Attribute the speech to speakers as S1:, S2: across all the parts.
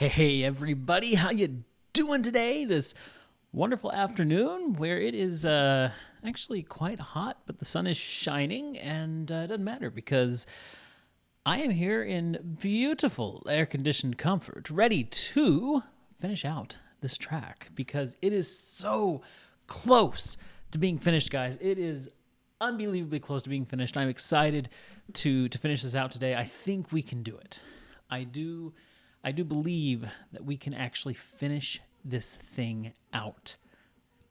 S1: Hey everybody, how you doing today? This wonderful afternoon where it is actually quite hot, but the sun is shining, and it doesn't matter because I am here in beautiful air-conditioned comfort, ready to finish out this track because it is so close to being finished, guys. It is unbelievably close to being finished. I'm excited to finish this out today. I think we can do it. I do believe that we can actually finish this thing out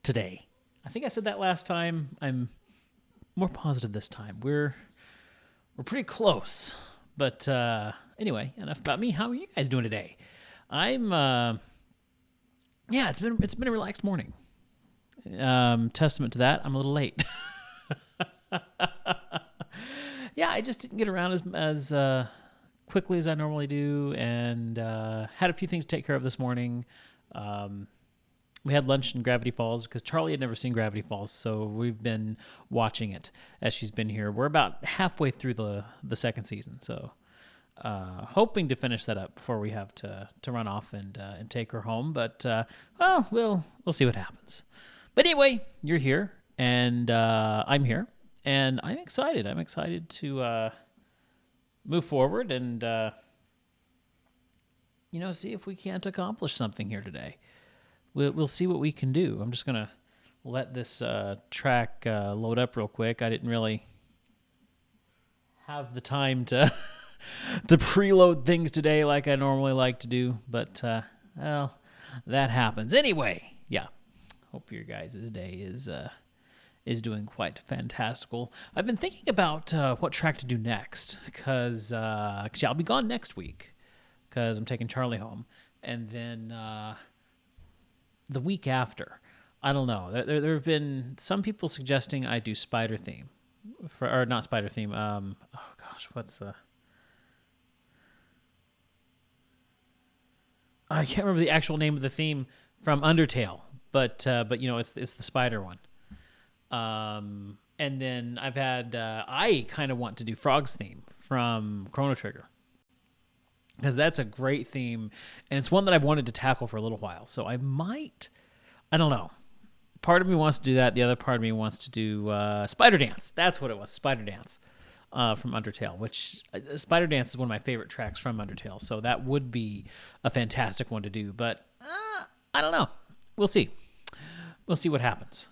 S1: today. I think I said that last time. I'm more positive this time. We're pretty close. But anyway, enough about me. How are you guys doing today? I'm it's been a relaxed morning. Testament to that, I'm a little late. Yeah, I just didn't get around as quickly as I normally do, and had a few things to take care of this morning. We had lunch in Gravity Falls because Charlie had never seen Gravity Falls, so we've been watching it as she's been here. We're about halfway through the second season, so hoping to finish that up before we have to run off and take her home. But we'll see what happens. But anyway, you're here, and I'm here, and I'm excited. I'm excited to move forward and see if we can't accomplish something here today. We'll see what we can do. I'm just gonna let this track load up real quick. I didn't really have the time to to preload things today like I normally like to do, but that happens anyway. Yeah, hope your guys' day is doing quite fantastical. I've been thinking about what track to do next because I'll be gone next week because I'm taking Charlie home, and then the week after, I don't know. There have been some people suggesting I do Spider Theme, or not Spider Theme. What's the? I can't remember the actual name of the theme from Undertale, but it's the spider one. And then I've had I kind of want to do Frog's theme from Chrono Trigger because that's a great theme, and it's one that I've wanted to tackle for a little while. So I don't know. Part of me wants to do that. The other part of me wants to do Spider Dance. That's what it was, Spider Dance from Undertale, which Spider Dance is one of my favorite tracks from Undertale. So that would be a fantastic one to do. But I don't know. We'll see. We'll see what happens.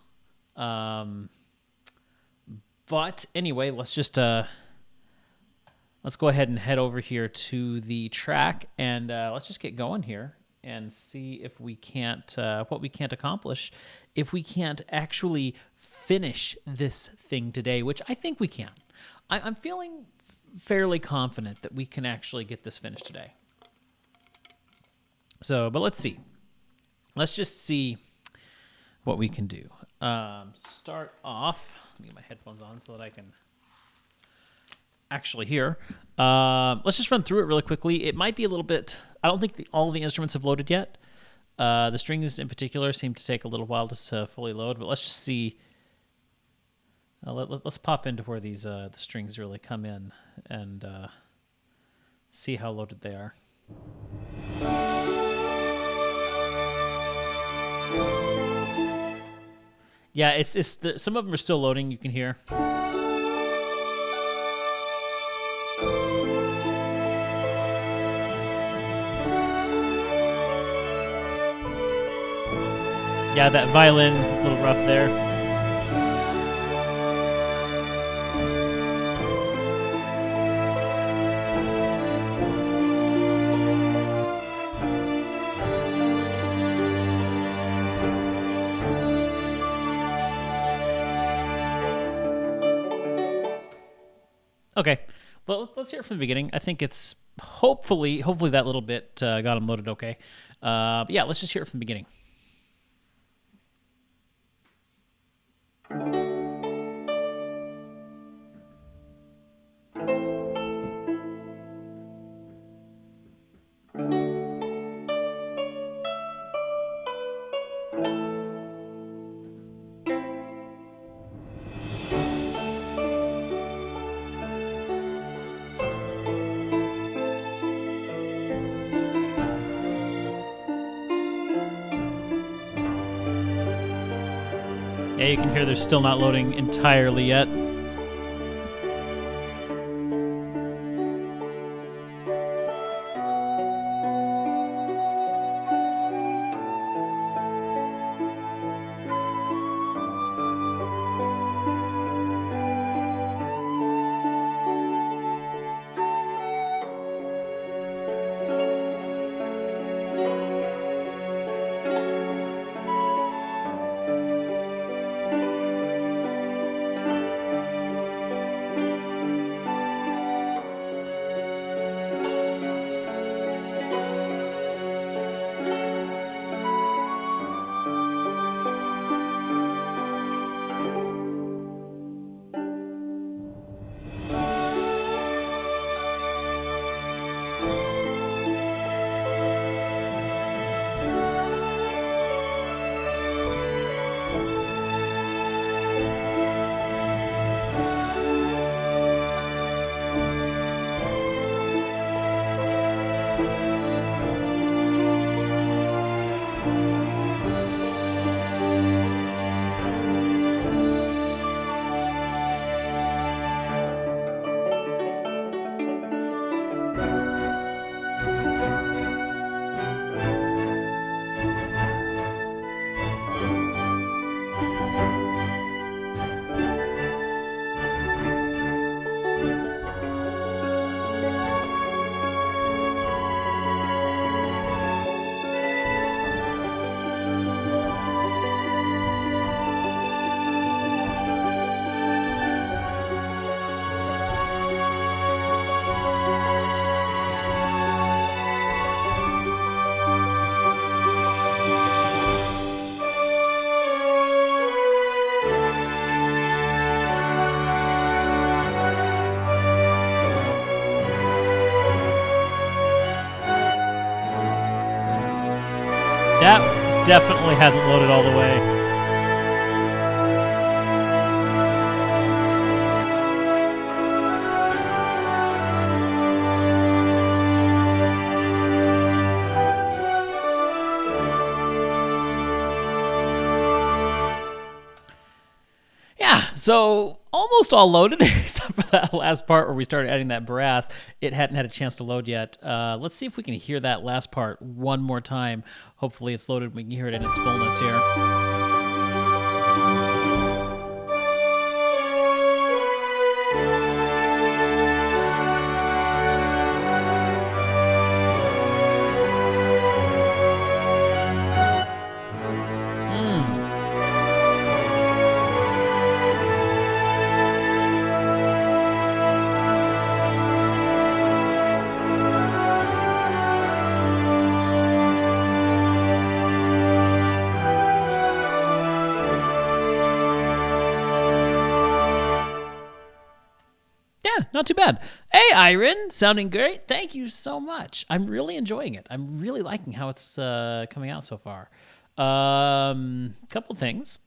S1: But anyway, let's go ahead and head over here to the track, and let's just get going here and see if we can't, what we can't accomplish, if we can't actually finish this thing today, which I think we can. I'm feeling fairly confident that we can actually get this finished today. So, but let's see. Let's just see what we can do. Start off. Let me get my headphones on so that I can actually hear. Let's just run through it really quickly. It might be a little bit. I don't think all of the instruments have loaded yet. The strings in particular seem to take a little while to fully load. But let's just see. Let's pop into where these the strings really come in and see how loaded they are. Yeah, some of them are still loading. You can hear. Yeah, that violin, a little rough there. Okay, well, let's hear it from the beginning. I think it's hopefully that little bit got them loaded okay. But yeah, let's just hear it from the beginning. Yeah, you can hear they're still not loading entirely yet. That definitely hasn't loaded all the way. Yeah, so almost all loaded except for that last part where we started adding that brass. It hadn't had a chance to load yet. Let's see if we can hear that last part one more time. Hopefully it's loaded. We can hear it in its fullness here. Not too bad. Hey, Iron, sounding great. Thank you so much. I'm really enjoying it. I'm really liking how it's coming out so far. Couple things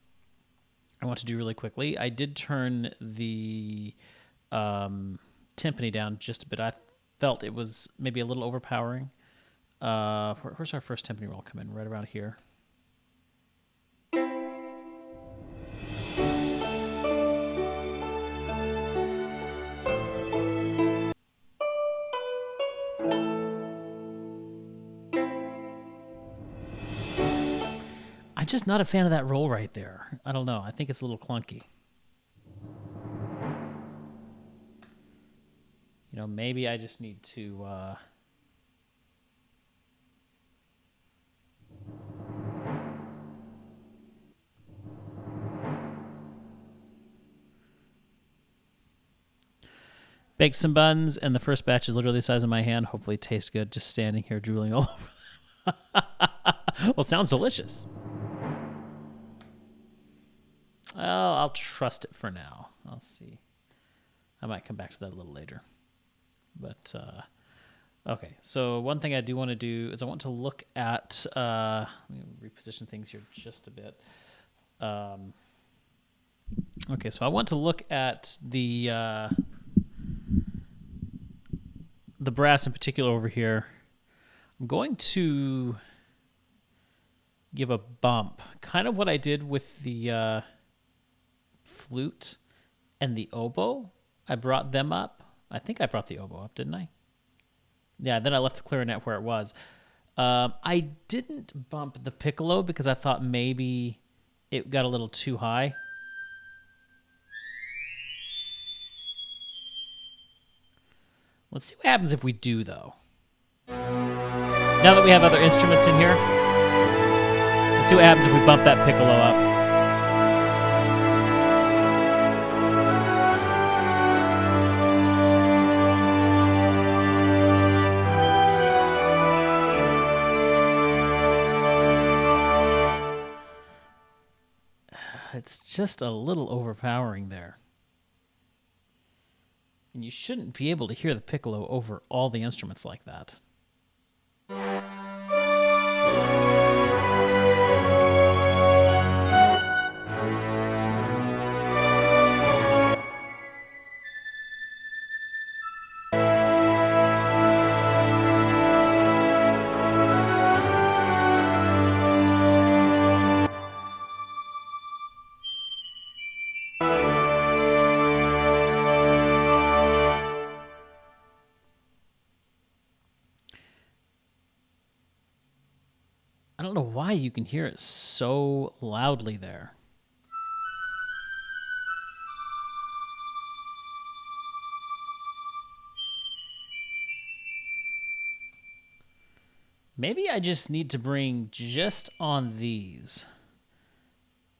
S1: I want to do really quickly. I did turn the timpani down just a bit. I felt it was maybe a little overpowering. Where's our first timpani roll come in? Right around here. I'm just not a fan of that roll right there. I don't know. I think it's a little clunky. You know, maybe I just need to... Baked some buns, and the first batch is literally the size of my hand. Hopefully it tastes good. Just standing here drooling all over them. Well, sounds delicious. Well, I'll trust it for now. I'll see. I might come back to that a little later. But, okay. So one thing I do want to do is I want to look at... let me reposition things here just a bit. Okay, so I want to look at the brass in particular over here. I'm going to give a bump. Kind of what I did with the flute and the oboe. I brought them up. I think I brought the oboe up, didn't I? Yeah, then I left the clarinet where it was. I didn't bump the piccolo because I thought maybe it got a little too high. Let's see what happens if we do, though. Now that we have other instruments in here, let's see what happens if we bump that piccolo up. It's just a little overpowering there. And you shouldn't be able to hear the piccolo over all the instruments like that. I don't know why you can hear it so loudly there. Maybe I just need to bring just on these.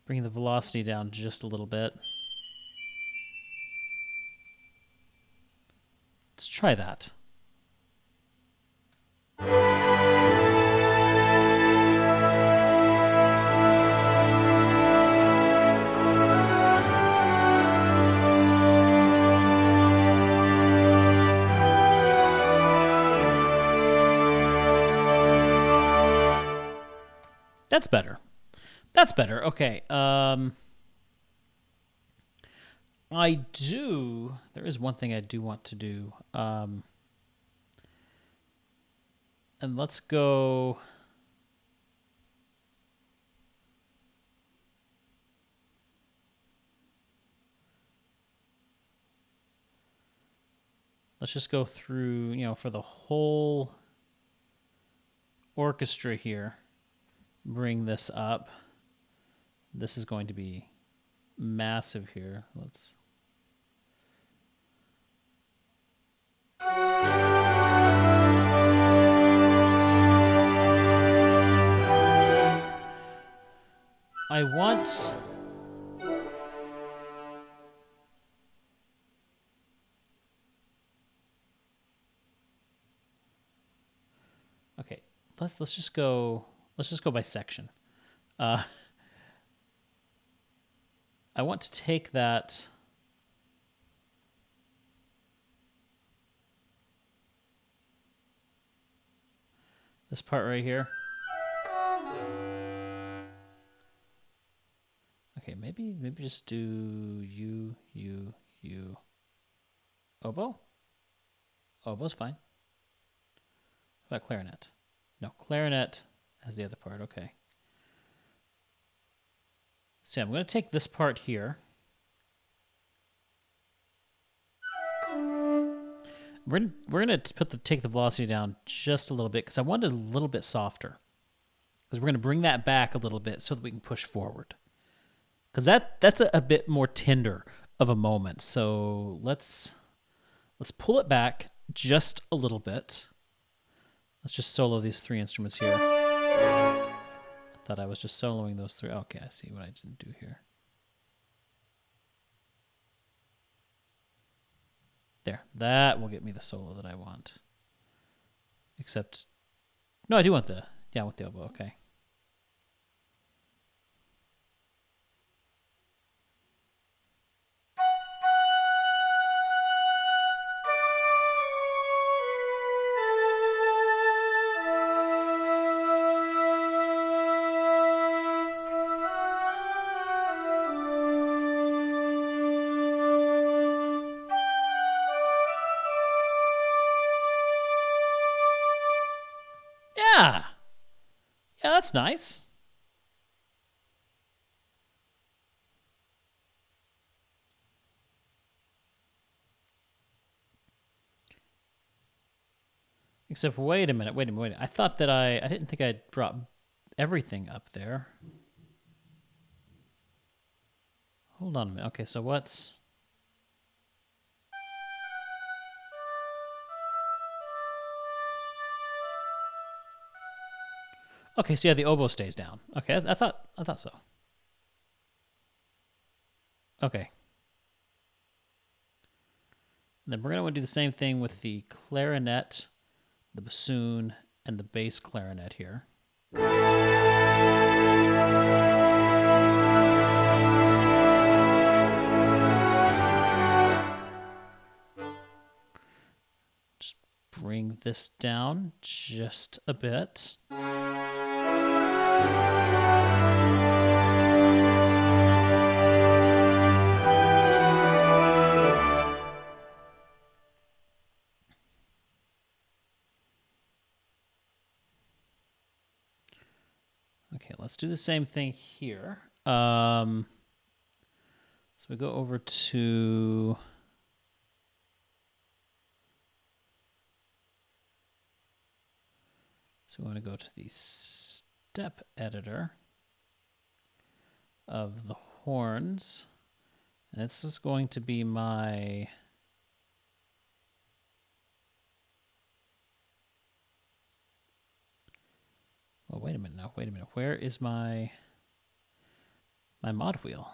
S1: Bring the velocity down just a little bit. Let's try that. That's better. That's better. Okay. There is one thing I do want to do. And let's go. Let's just go through, for the whole orchestra here. Bring this up. This is going to be massive here. Let's. I want. Okay, let's just go. Let's just go by section. I want to take that. This part right here. Okay, maybe just do you. Oboe? Oboe's fine. How about clarinet? No, clarinet as the other part. Okay. So I'm going to take this part here. We're going to take the velocity down just a little bit because I want it a little bit softer. Because we're going to bring that back a little bit so that we can push forward. Because that's a bit more tender of a moment. So let's pull it back just a little bit. Let's just solo these three instruments here. I thought I was just soloing those three. Okay, I see what I didn't do here. There, that will get me the solo that I want. Except, no, I do want the, I want the oboe, okay. Yeah. Yeah, that's nice. Except, wait a minute. I thought that I didn't think I'd brought everything up there. Hold on a minute. Okay, so what's... Okay, so yeah, the oboe stays down. Okay, I thought so. Okay. And then we're going to do the same thing with the clarinet, the bassoon, and the bass clarinet here. Just bring this down just a bit. Okay, let's do the same thing here. So we go over to... So we want to go to the step editor of the horns. And this is going to be my... Oh, wait a minute now. Wait a minute. Where is my mod wheel?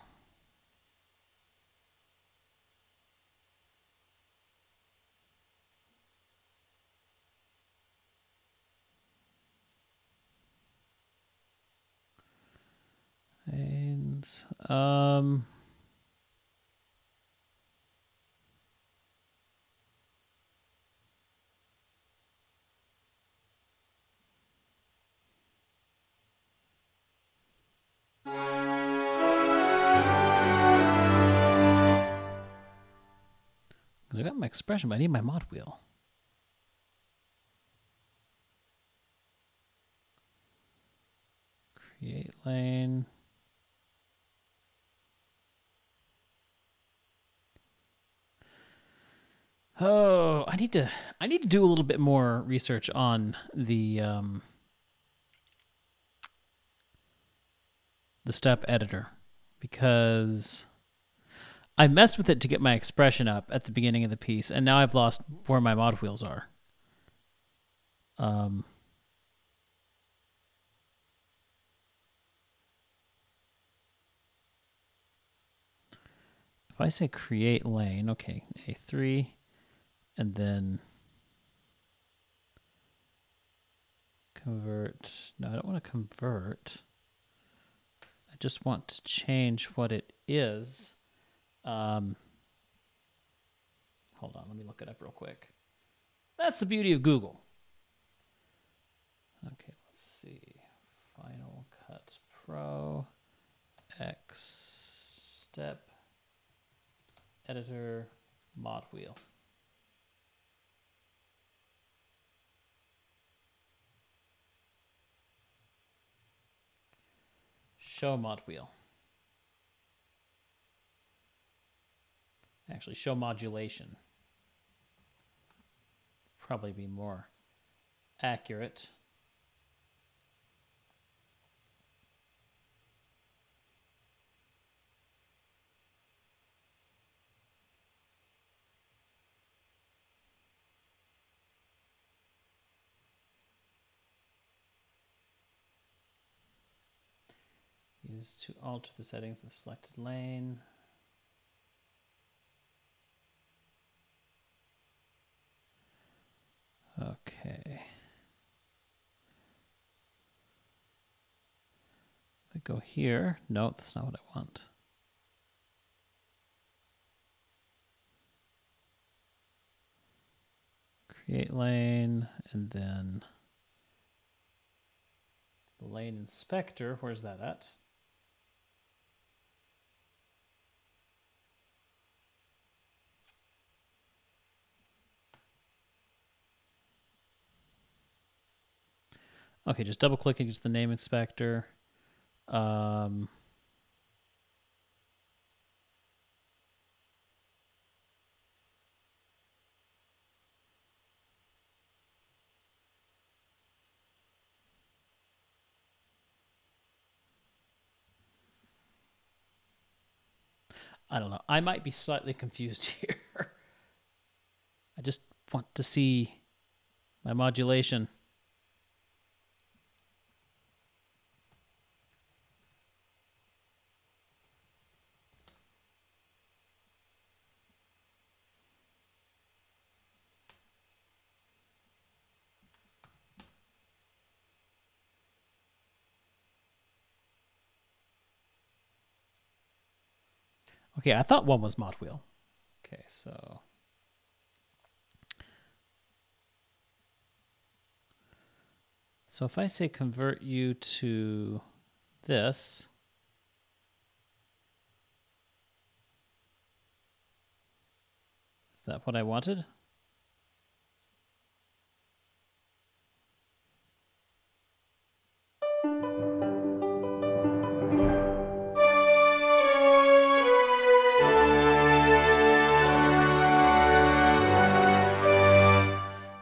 S1: And because I got my expression, but I need my mod wheel. Create lane. Oh, I need to do a little bit more research on the step editor, because I messed with it to get my expression up at the beginning of the piece, and now I've lost where my mod wheels are. If I say create lane, okay, A3, and then convert. No, I don't want to convert. I just want to change what it is. Hold on, let me look it up real quick. That's the beauty of Google. Okay, let's see. Final Cut Pro, X step, editor, mod wheel. Show mod wheel. Actually, show modulation. Probably be more accurate. Use to alter the settings of the selected lane. Okay. If I go here, no, that's not what I want. Create lane, and then the lane inspector, where's that at? Okay, just double clicking just the name inspector. I don't know. I might be slightly confused here. I just want to see my modulation. Okay, I thought one was mod wheel. Okay, so if I say convert you to this, is that what I wanted?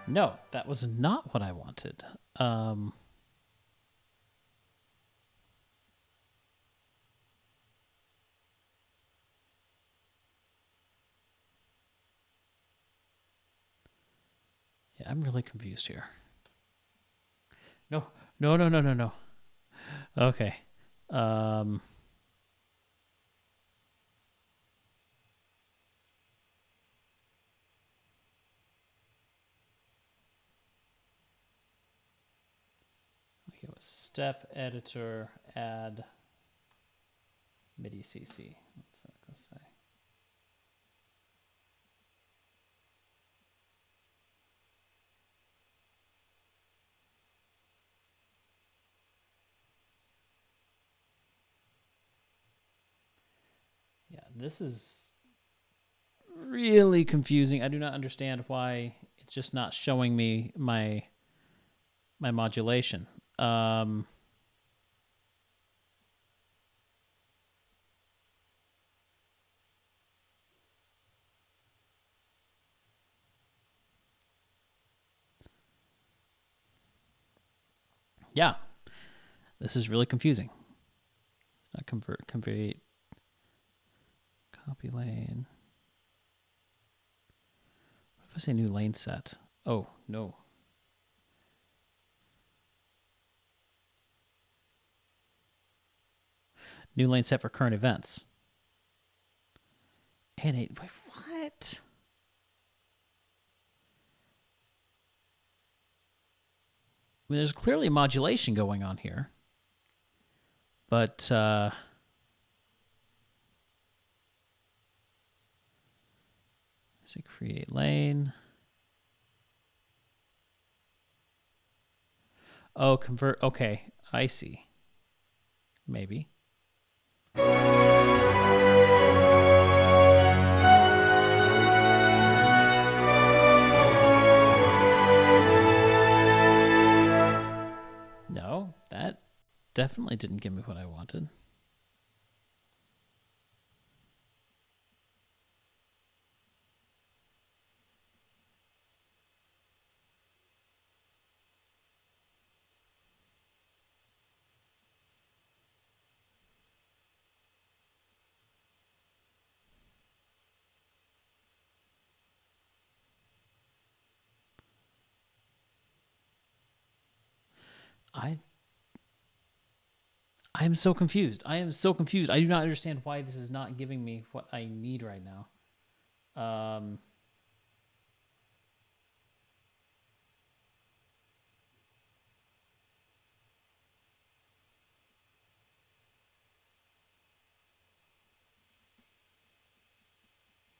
S1: No, that was not what I wanted. Yeah, I'm really confused here. No, no, no, no, no, no. Okay. Okay, with step editor, add MIDI CC. Let's say. Yeah, this is really confusing. I do not understand why it's just not showing me my modulation. Yeah, this is really confusing. It's not convert, copy lane. What if I say new lane set? Oh, no. New lane set for current events. And wait, what? I mean, there's clearly modulation going on here. But say create lane. Oh, convert. Okay, I see. Maybe. No, that definitely didn't give me what I wanted. I'm so confused. I am so confused. I do not understand why this is not giving me what I need right now.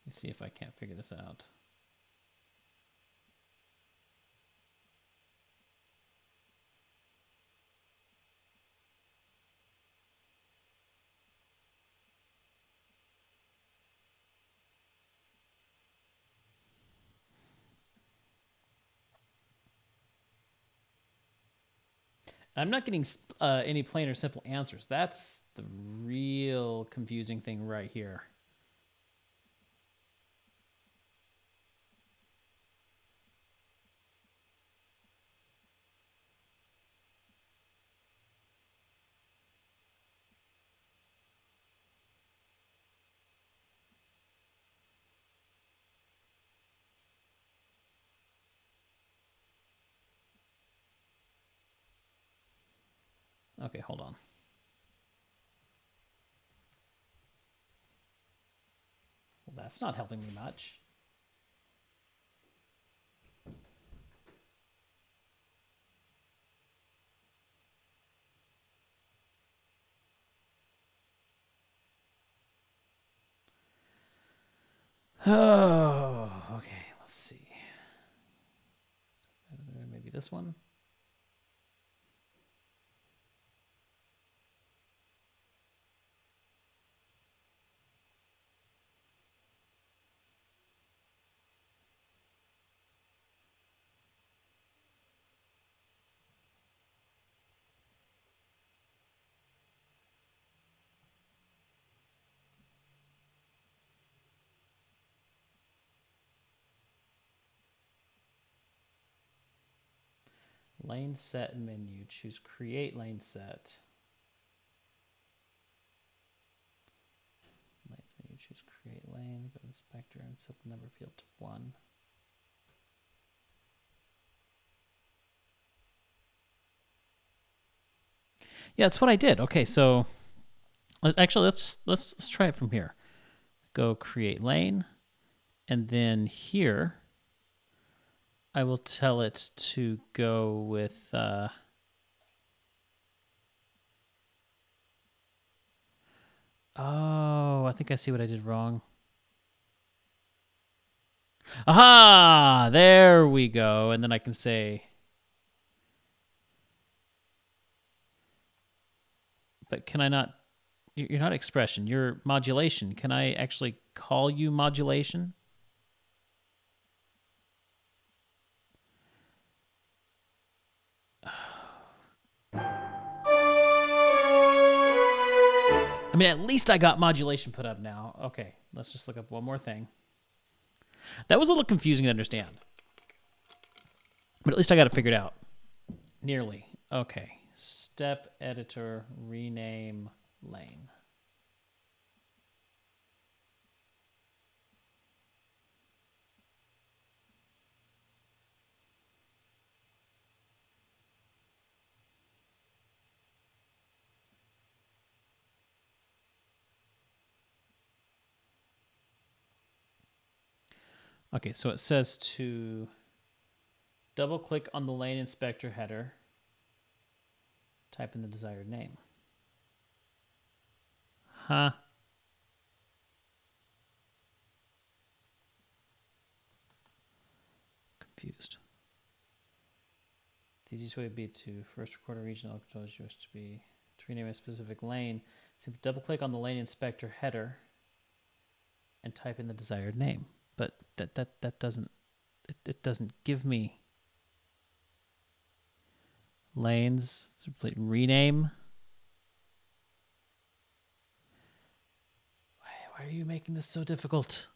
S1: Let's see if I can't figure this out. I'm not getting any plain or simple answers. That's the real confusing thing right here. Okay, hold on. Well, that's not helping me much. Oh, okay. Let's see. Maybe this one. Lane set menu. Choose create lane set. Lanes menu. Choose create lane. Go to inspector and set the number field to 1. Yeah, that's what I did. Okay, so actually let's try it from here. Go create lane, and then here I will tell it to go with oh, I think I see what I did wrong. Aha! There we go. And then I can say, but can I not? You're not expression. You're modulation. Can I actually call you modulation? I mean, at least I got modulation put up now. Okay, let's just look up one more thing. That was a little confusing to understand. But at least I got it figured out. Nearly. Okay. Step editor, rename lane. Okay, so it says to double click on the lane inspector header, type in the desired name. Huh? Confused. The easiest way would be to first record a regional control you wish to be to rename a specific lane. Simply double click on the lane inspector header and type in the desired name. But that doesn't it doesn't give me lanes. Rename. Why are you making this so difficult?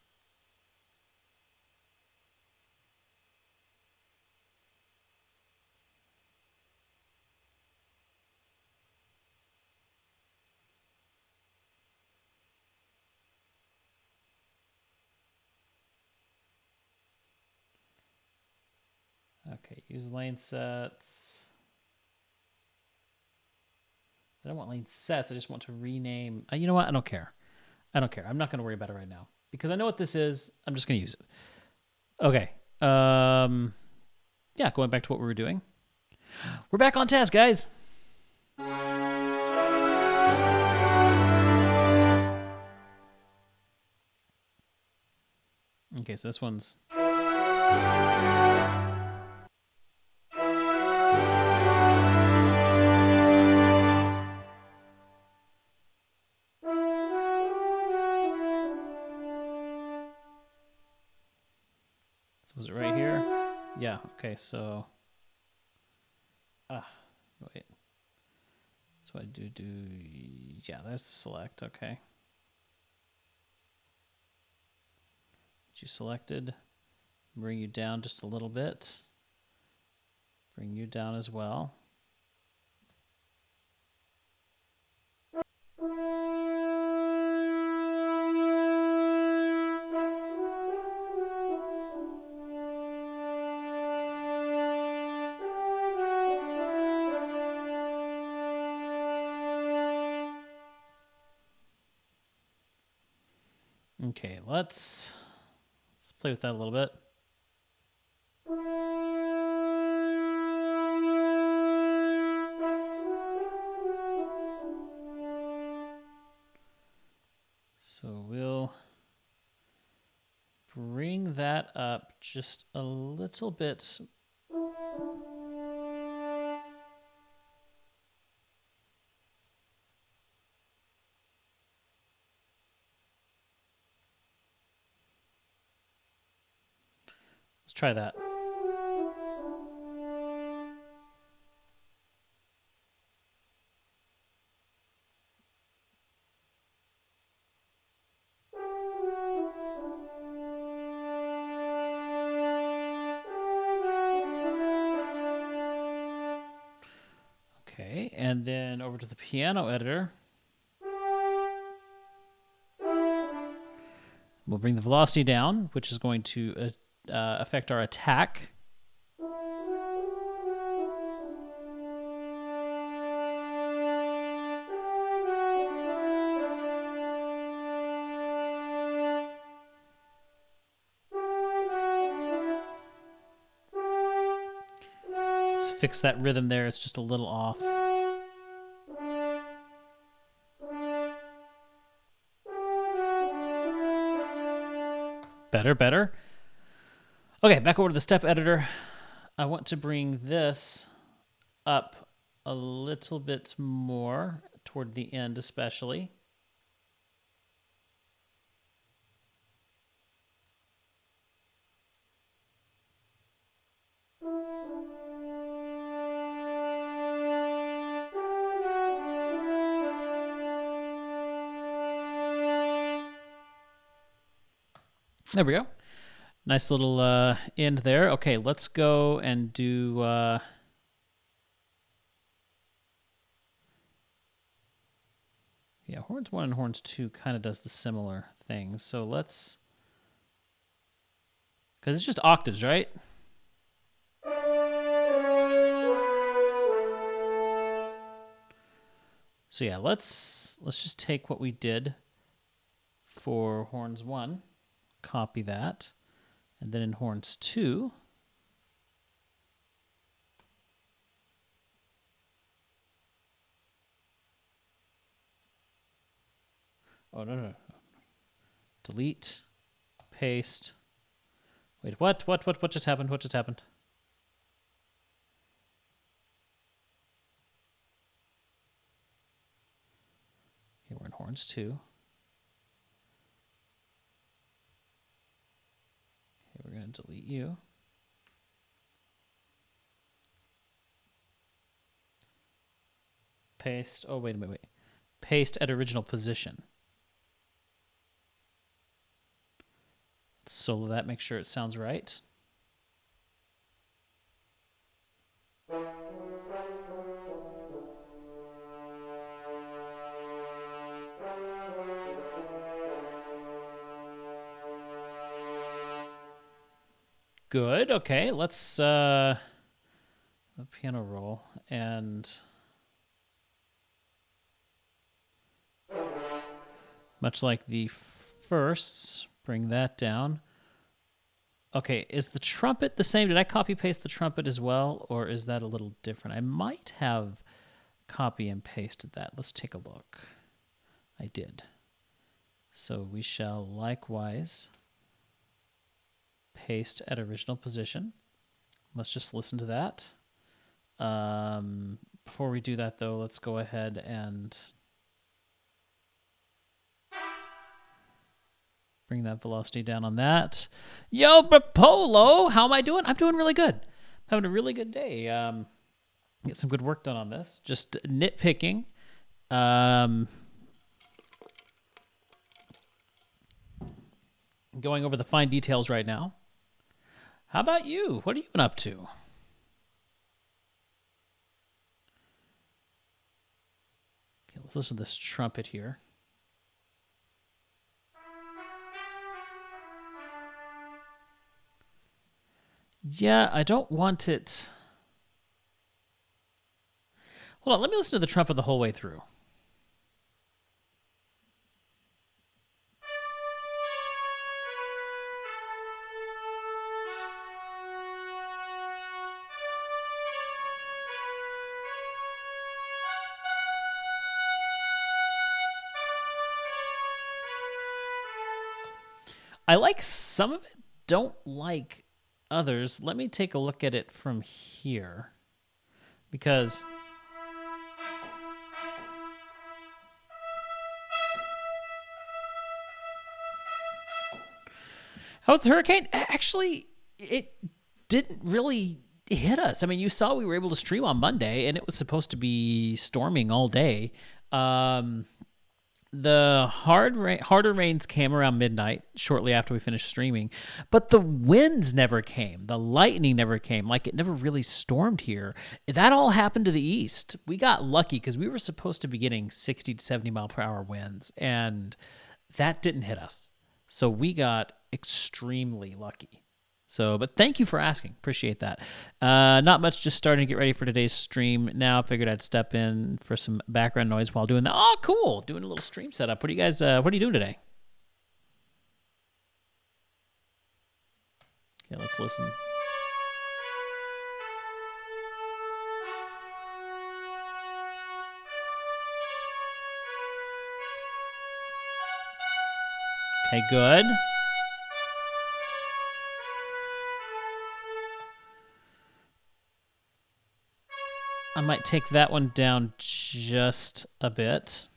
S1: Okay, use lane sets. I don't want lane sets. I just want to rename. You know what? I don't care. I don't care. I'm not going to worry about it right now because I know what this is. I'm just going to use it. Okay. Yeah, going back to what we were doing. We're back on task, guys. Okay, so this one's... So was it right here? Yeah, okay, so... wait. That's what I do. Yeah, there's the select, okay. Get you selected. Bring you down just a little bit. Bring you down as well. Okay, let's play with that a little bit. So we'll bring that up just a little bit. Let's try that. Okay, and then over to the piano editor. We'll bring the velocity down, which is going to affect our attack. Let's fix that rhythm there. It's just a little off. Better, better. Okay, back over to the step editor. I want to bring this up a little bit more toward the end, especially. There we go. Nice little end there. Okay, let's go and do... yeah, horns 1 and horns 2 kind of does the similar things. So let's... because it's just octaves, right? So yeah, let's just take what we did for horns 1, copy that, and then in horns 2, oh no, delete, paste. Wait, what just happened? What just happened? Okay, we're in horns 2. Okay, we're going to delete you. Paste. Oh, wait. Paste at original position. Solo that, make sure it sounds right. Good. Okay, let's piano roll and much like the firsts, bring that down. Okay, is the trumpet the same? Did I copy paste the trumpet as well, or is that a little different? I might have copy and pasted that. Let's take a look. I did. So we shall likewise paste at original position. Let's just listen to that. Before we do that, though, let's go ahead and bring that velocity down on that. Yo, Polo, how am I doing? I'm doing really good. I'm having a really good day. Get some good work done on this. Just nitpicking. Going over the fine details right now. How about you? What have you been up to? Okay, let's listen to this trumpet here. Yeah, I don't want it. Hold on, let me listen to the trumpet the whole way through. I like some of it, don't like others. Let me take a look at it from here. Because how was the hurricane? Actually, it didn't really hit us. I mean, you saw we were able to stream on Monday, and it was supposed to be storming all day. The harder rains came around midnight, shortly after we finished streaming, but the winds never came. The lightning never came. Like, it never really stormed here. That all happened to the east. We got lucky because we were supposed to be getting 60 to 70 mile per hour winds, and that didn't hit us. So we got extremely lucky. So, but thank you for asking. Appreciate that. Not much, just starting to get ready for today's stream now. Figured I'd step in for some background noise while doing that. Oh, cool. Doing a little stream setup. What are you guys, what are you doing today? Okay, let's listen. Okay, good. I might take that one down just a bit.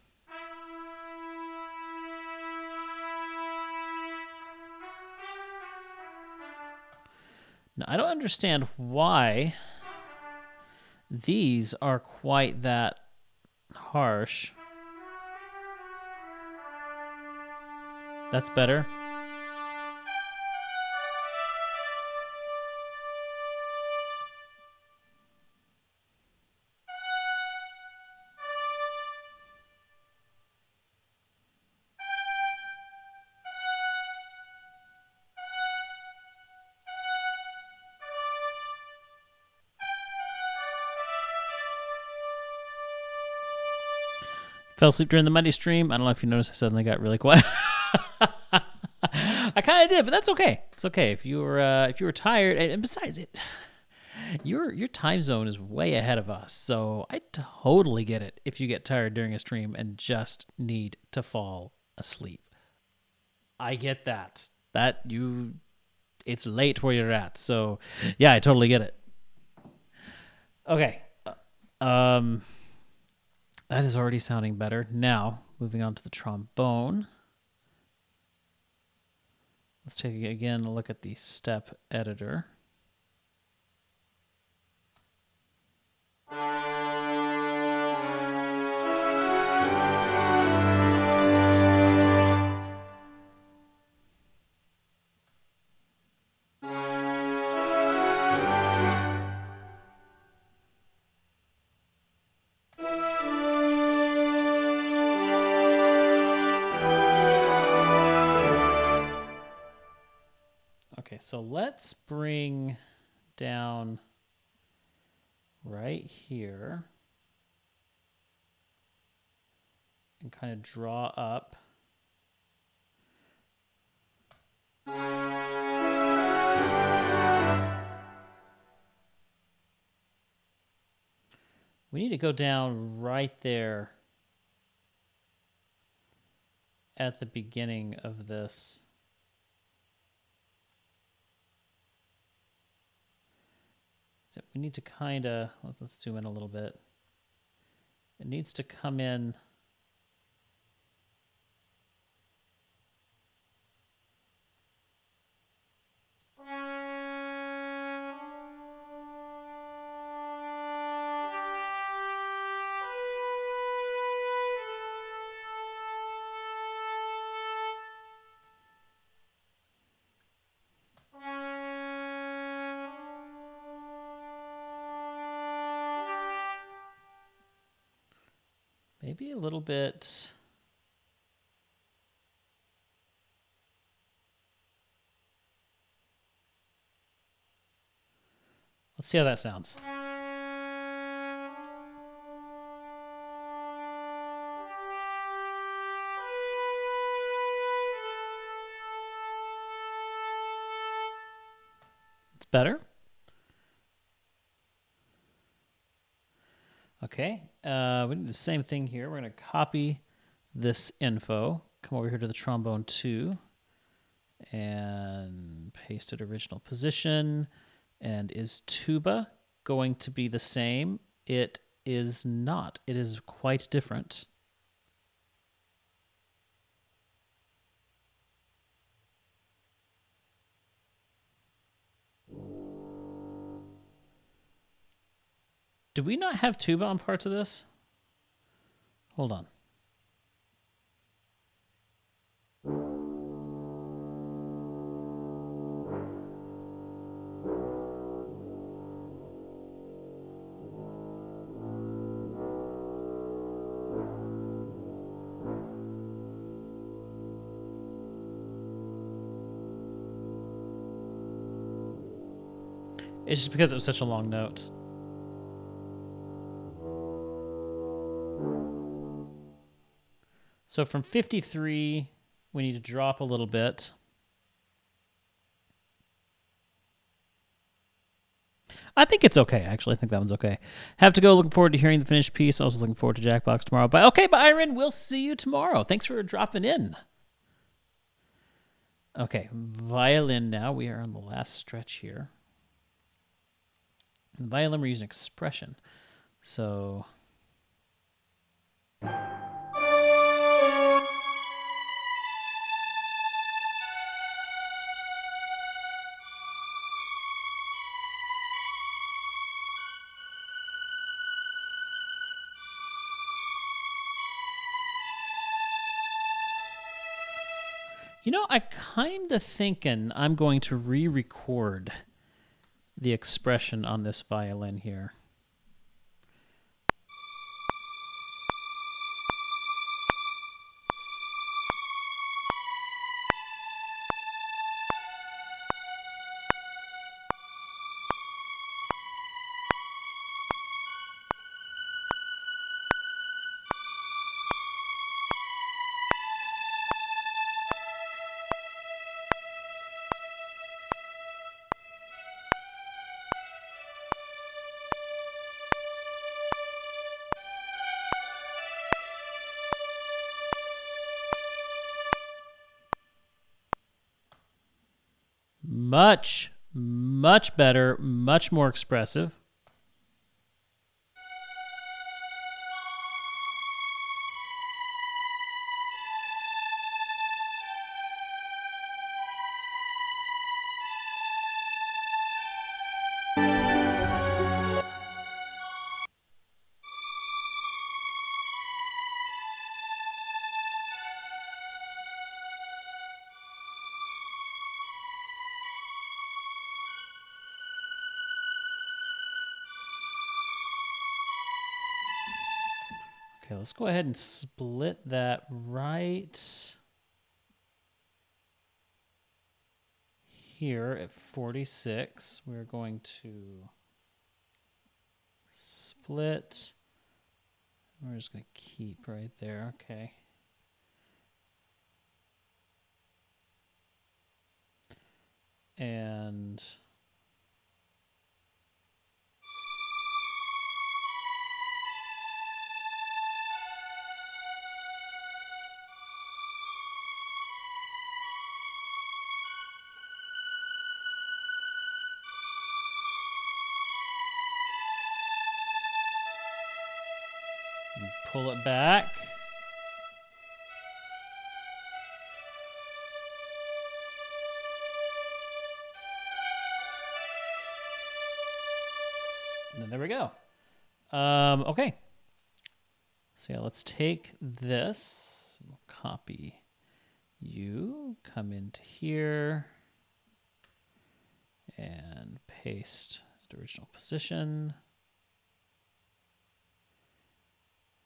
S1: Now, I don't understand why these are quite that harsh. That's better. Fell asleep during the Monday stream. I don't know if you noticed I suddenly got really quiet. I kind of did, but that's okay. It's okay if you were tired. And besides it, your time zone is way ahead of us, so I totally get it if you get tired during a stream and just need to fall asleep. I get that. It's late where you're at, so yeah, I totally get it. Okay. That is already sounding better. Now, moving on to the trombone. Let's take again a look at the step editor. Okay, so let's bring down right here and kind of draw up. We need to go down right there at the beginning of this. So we need to kind of, let's zoom in a little bit. It needs to come in maybe a little bit. Let's see how that sounds. It's better. Okay, we do the same thing here. We're going to copy this info, come over here to the trombone 2, And paste it original position. And is tuba going to be the same? It is not. It is quite different. Do we not have tuba on parts of this? Hold on. It's just because it was such a long note. So from 53, we need to drop a little bit. I think it's okay, actually. I think that one's okay. Have to go. Looking forward to hearing the finished piece. Also looking forward to Jackbox tomorrow. But Byron, we'll see you tomorrow. Thanks for dropping in. Okay, violin now. We are on the last stretch here. In the violin, we're using expression. So... You know, I kind of thinking I'm going to re-record the expression on this violin here. Much, much better, much more expressive. Okay, let's go ahead and split that right here at 46. We're going to split. We're just going to keep right there. Okay. And pull it back. And then there we go. Okay. So yeah, let's take this. We'll copy you. Come into here. And paste the original position.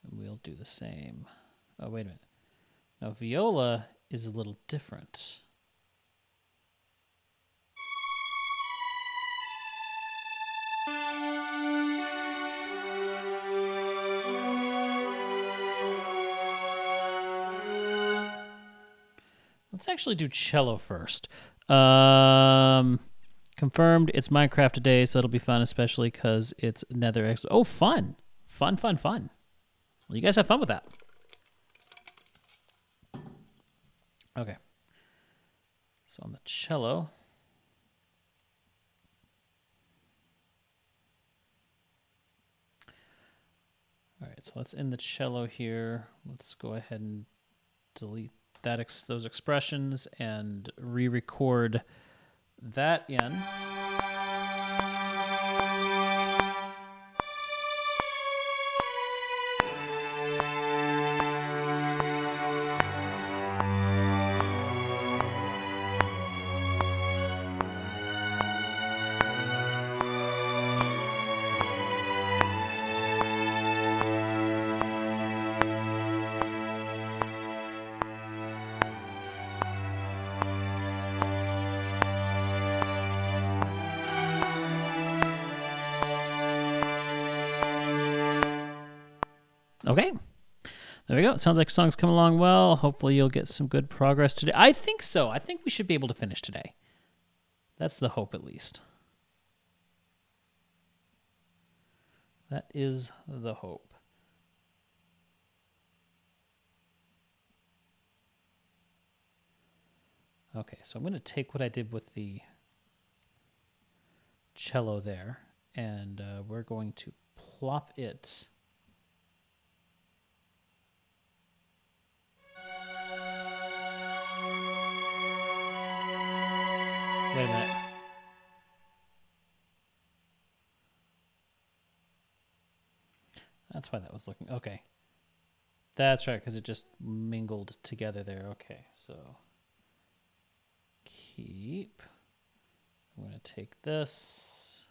S1: And we'll do the same. Oh, wait a minute. Now, viola is a little different. Let's actually do cello first. Confirmed, it's Minecraft today, so it'll be fun, especially because it's Nether X. Oh, fun. Fun, fun, fun. Well, you guys have fun with that. Okay. So on the cello, all right, so let's end the cello here. Let's go ahead and delete those expressions and re-record that in. Okay, there we go. It sounds like the song's coming along well. Hopefully you'll get some good progress today. I think so. I think we should be able to finish today. That's the hope, at least. That is the hope. Okay, so I'm going to take what I did with the cello there, and we're going to plop it. Wait a minute. That's why that was looking... Okay. That's right, because it just mingled together there. Okay, so... Keep. I'm going to take this.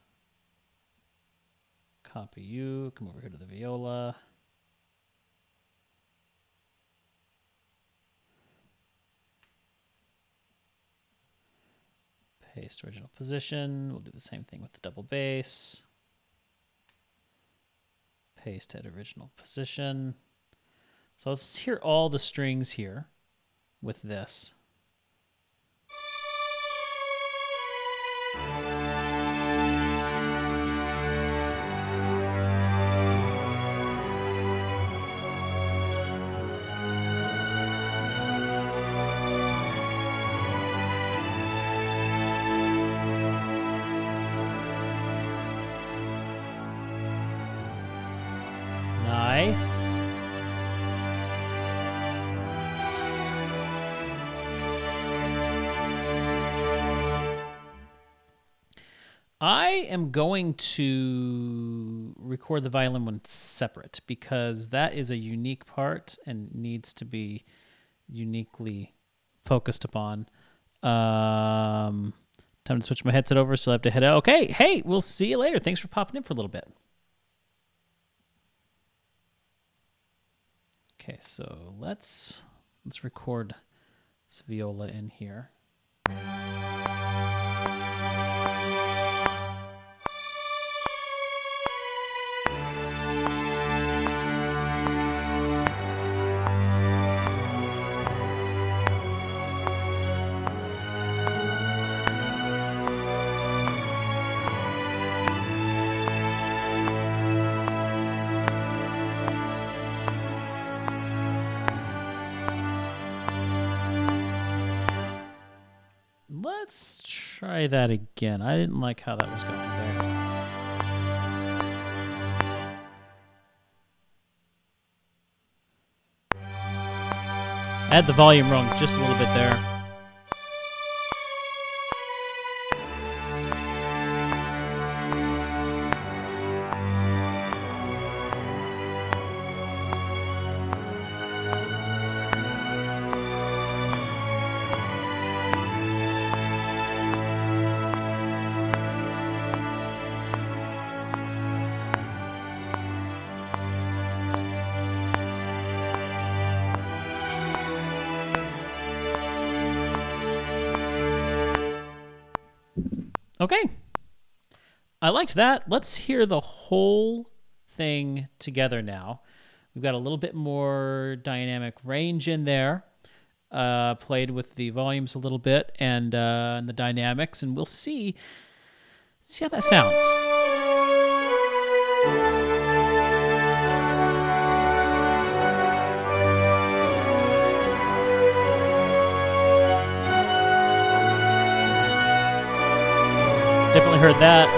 S1: Copy you. Come over here to the viola. Paste original position. We'll do the same thing with the double bass. Paste at original position. So let's hear all the strings here with this. Nice. I am going to record the violin one separate because that is a unique part and needs to be uniquely focused upon. Time to switch my headset over, so I have to head out. Okay, hey, we'll see you later. Thanks for popping in for a little bit. Okay, so let's record this viola in here. Let's try that again. I didn't like how that was going there. I had the volume wrong just a little bit there. Okay. I liked that. Let's hear the whole thing together now. We've got a little bit more dynamic range in there. Played with the volumes a little bit and the dynamics, and we'll see how that sounds. heard that.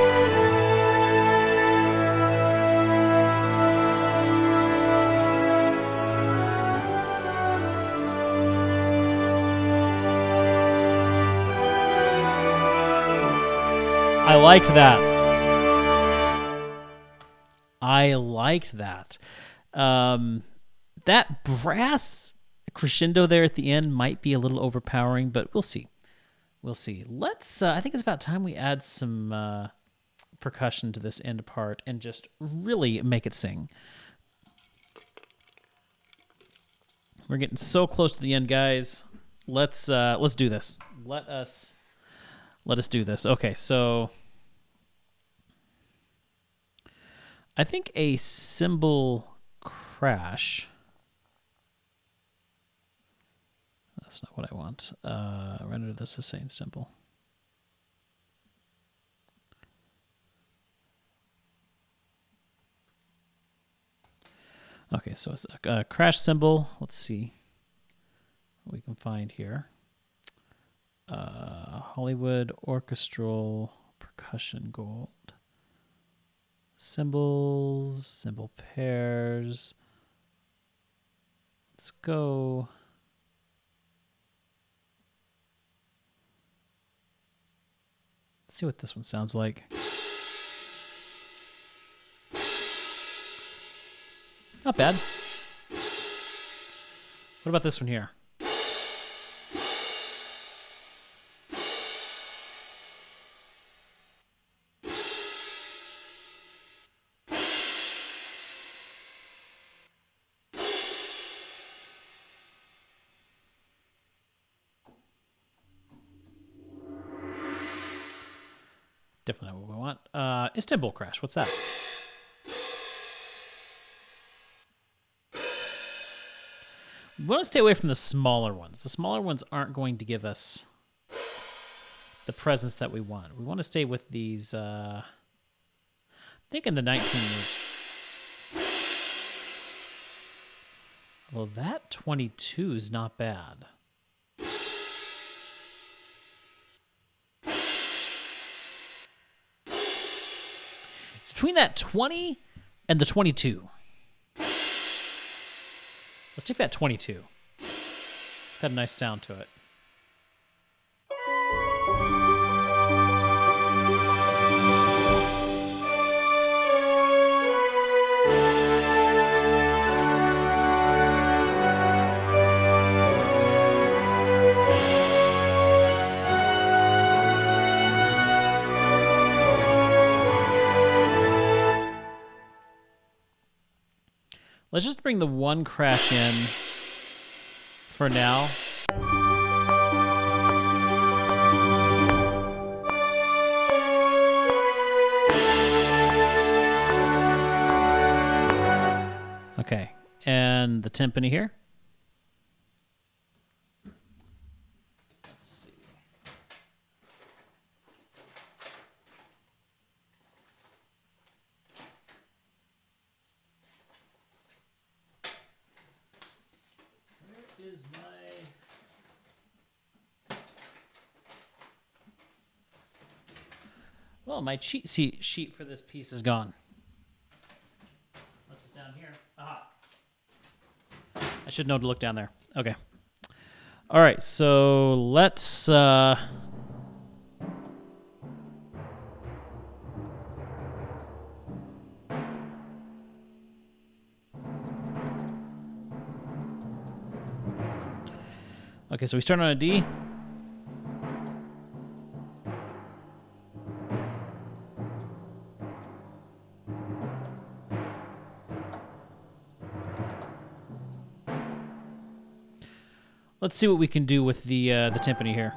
S1: I liked that. I liked that. That brass crescendo there at the end might be a little overpowering, but we'll see. We'll see. Let's. I think it's about time we add some percussion to this end part and just really make it sing. We're getting so close to the end, guys. Let's do this. Let us do this. Okay, so I think a cymbal crash. That's not what I want. Render this a sustain cymbal. Okay, so it's a crash cymbal. Let's see what we can find here. Hollywood Orchestral Percussion Gold. Cymbals, cymbal pairs. Let's go. Let's see what this one sounds like. Not bad. What about this one here? Definitely not what we want. Istanbul Crash. What's that? We want to stay away from the smaller ones. The smaller ones aren't going to give us the presence that we want. We want to stay with these, I think in the 19... Well, that 22 is not bad. It's between that 20 and the 22. Let's take that 22. It's got a nice sound to it. Let's just bring the one crash in for now. Okay, and the timpani here. Let's see. Where is my... Well, my cheat sheet for this piece is gone. Unless it's down here. Aha. I should know to look down there. Okay. All right, so let's... Okay, so we start on a D. Let's see what we can do with the timpani here.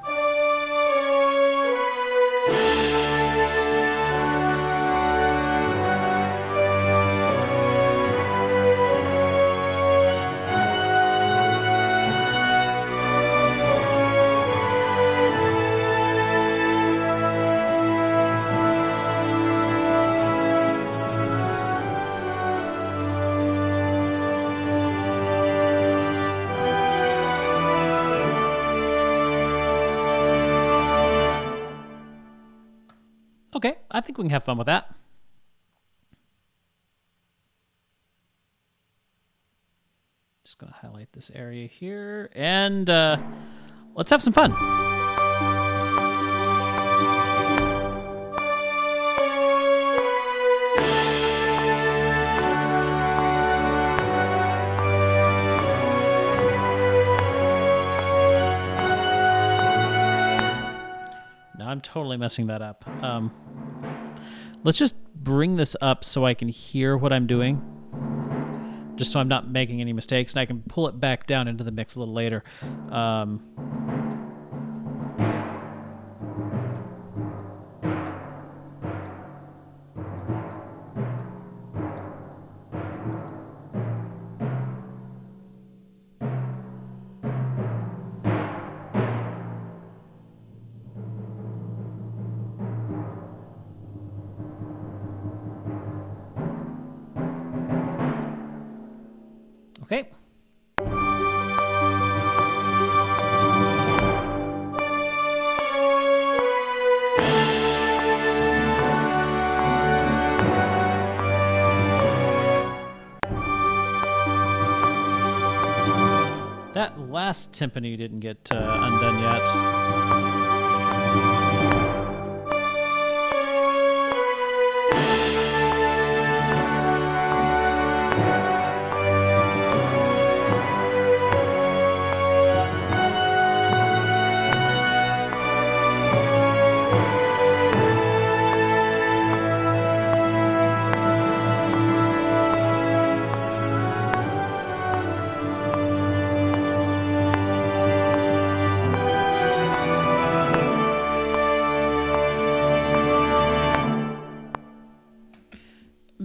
S1: I think we can have fun with that. Just going to highlight this area here, and let's have some fun. Now I'm totally messing that up. Let's just bring this up so I can hear what I'm doing, just so I'm not making any mistakes, and I can pull it back down into the mix a little later. Okay. That last timpani didn't get undone yet.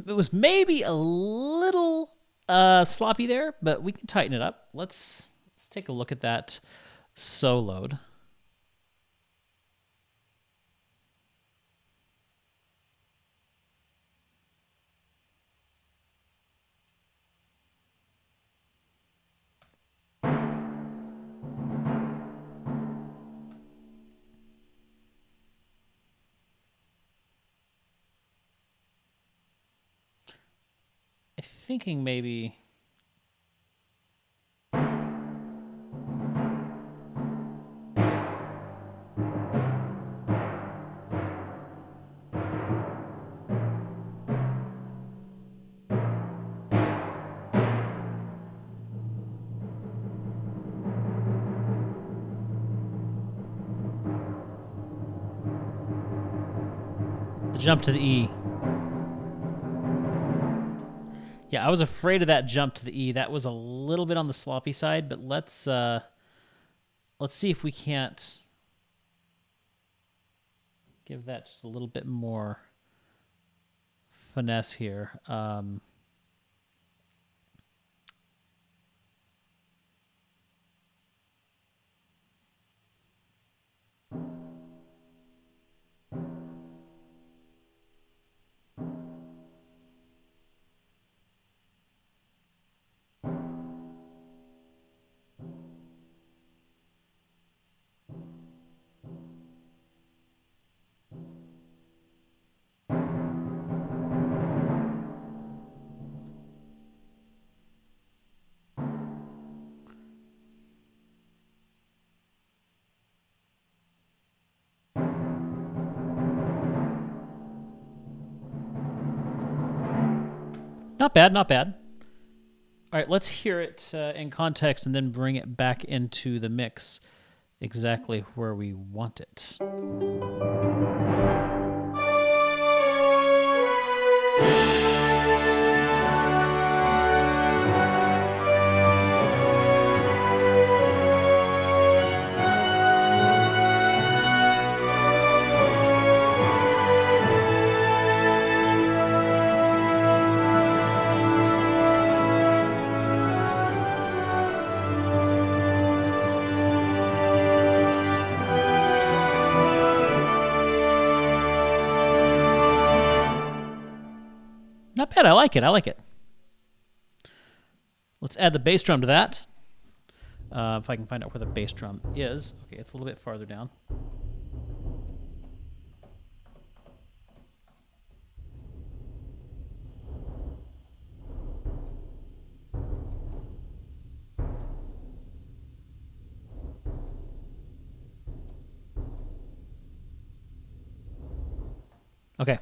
S1: It was maybe a little sloppy there, but we can tighten it up. Let's take a look at that soloed. Thinking maybe the jump to the E. Yeah, I was afraid of that jump to the E. That was a little bit on the sloppy side, but let's see if we can't give that just a little bit more finesse here. Not bad, not bad. All right, let's hear it in context and then bring it back into the mix exactly where we want it. Not bad. I like it. I like it. Let's add the bass drum to that. If I can find out where the bass drum is. Okay, it's a little bit farther down. Okay.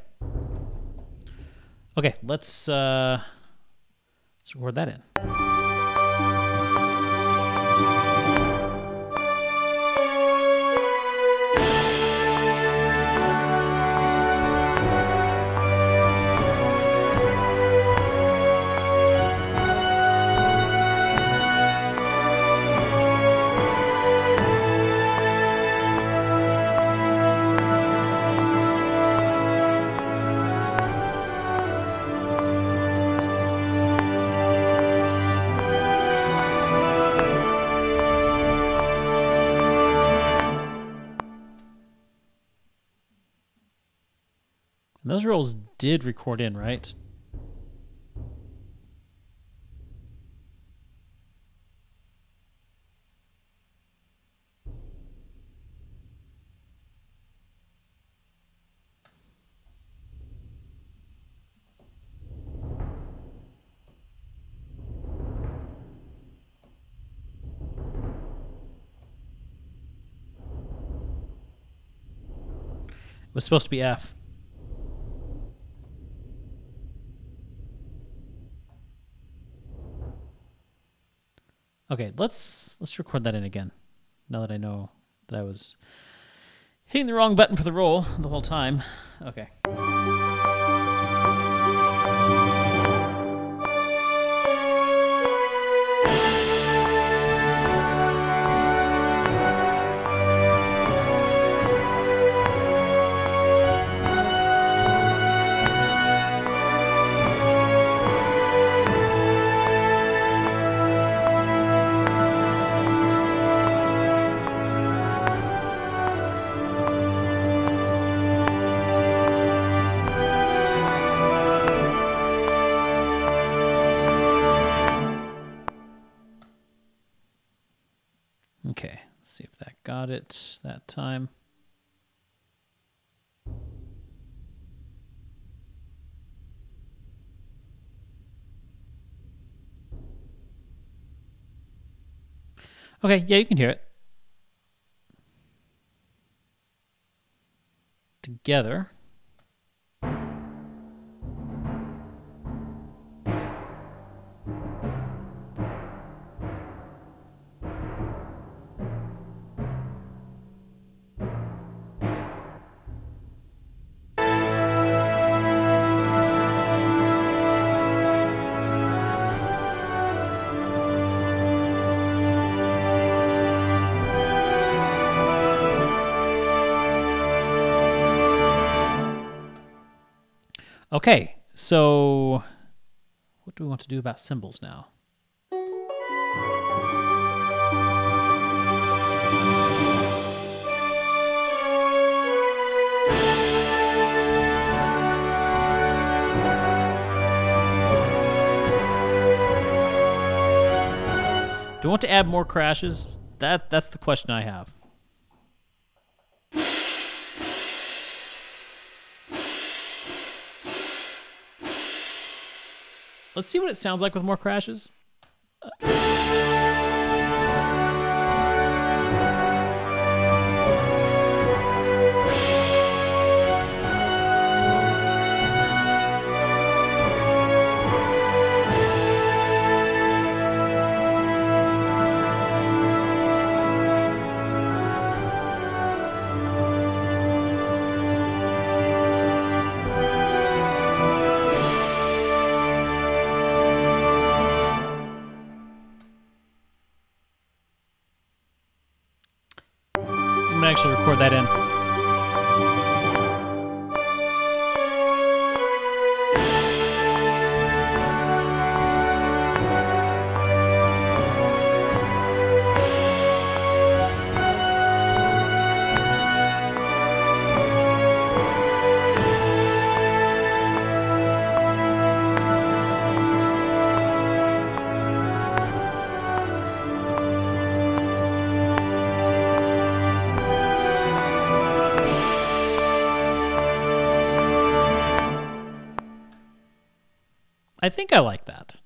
S1: Okay, let's record that in. And those rolls did record in, right? It was supposed to be F. Okay, let's record that in again. Now that I know that I was hitting the wrong button for the roll the whole time. Okay. Okay, let's see if that got it that time. Okay, yeah, you can hear it. Together. Okay, so what do we want to do about cymbals now? Do I want to add more crashes? That's the question I have. Let's see what it sounds like with more crashes. I'm gonna actually record that in. I think I like that.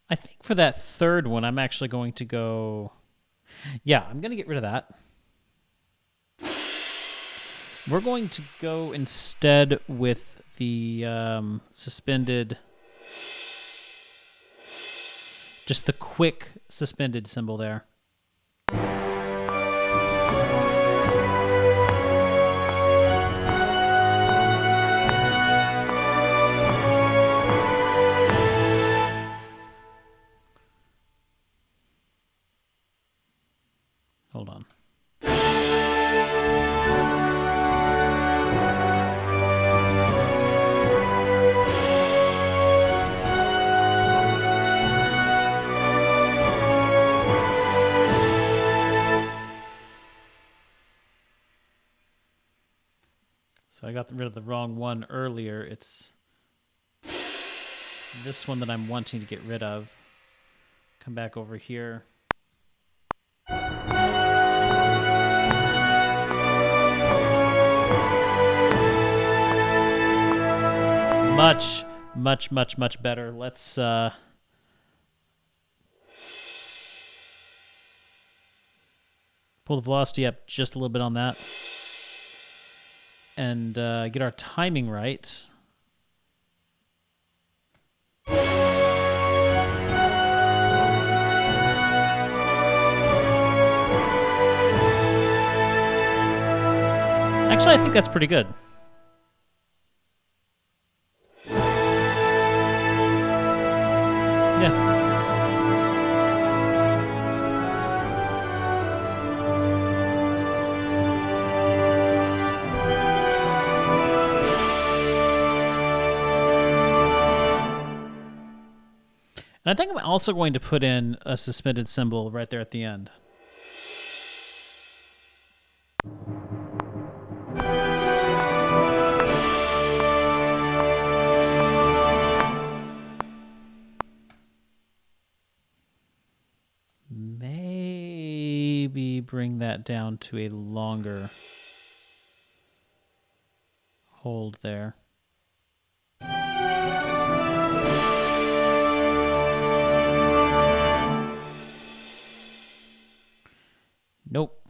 S1: I think for that third one, I'm actually going to go... Yeah, I'm going to get rid of that. We're going to go instead with the suspended... Just the quick suspended symbol there. Hold on. So I got rid of the wrong one earlier. It's this one that I'm wanting to get rid of. Come back over here. Much, much, much, much better. Let's pull the velocity up just a little bit on that. And get our timing right. Actually, I think that's pretty good. Yeah. And I think I'm also going to put in a suspended symbol right there at the end. Maybe bring that down to a longer hold there. Nope.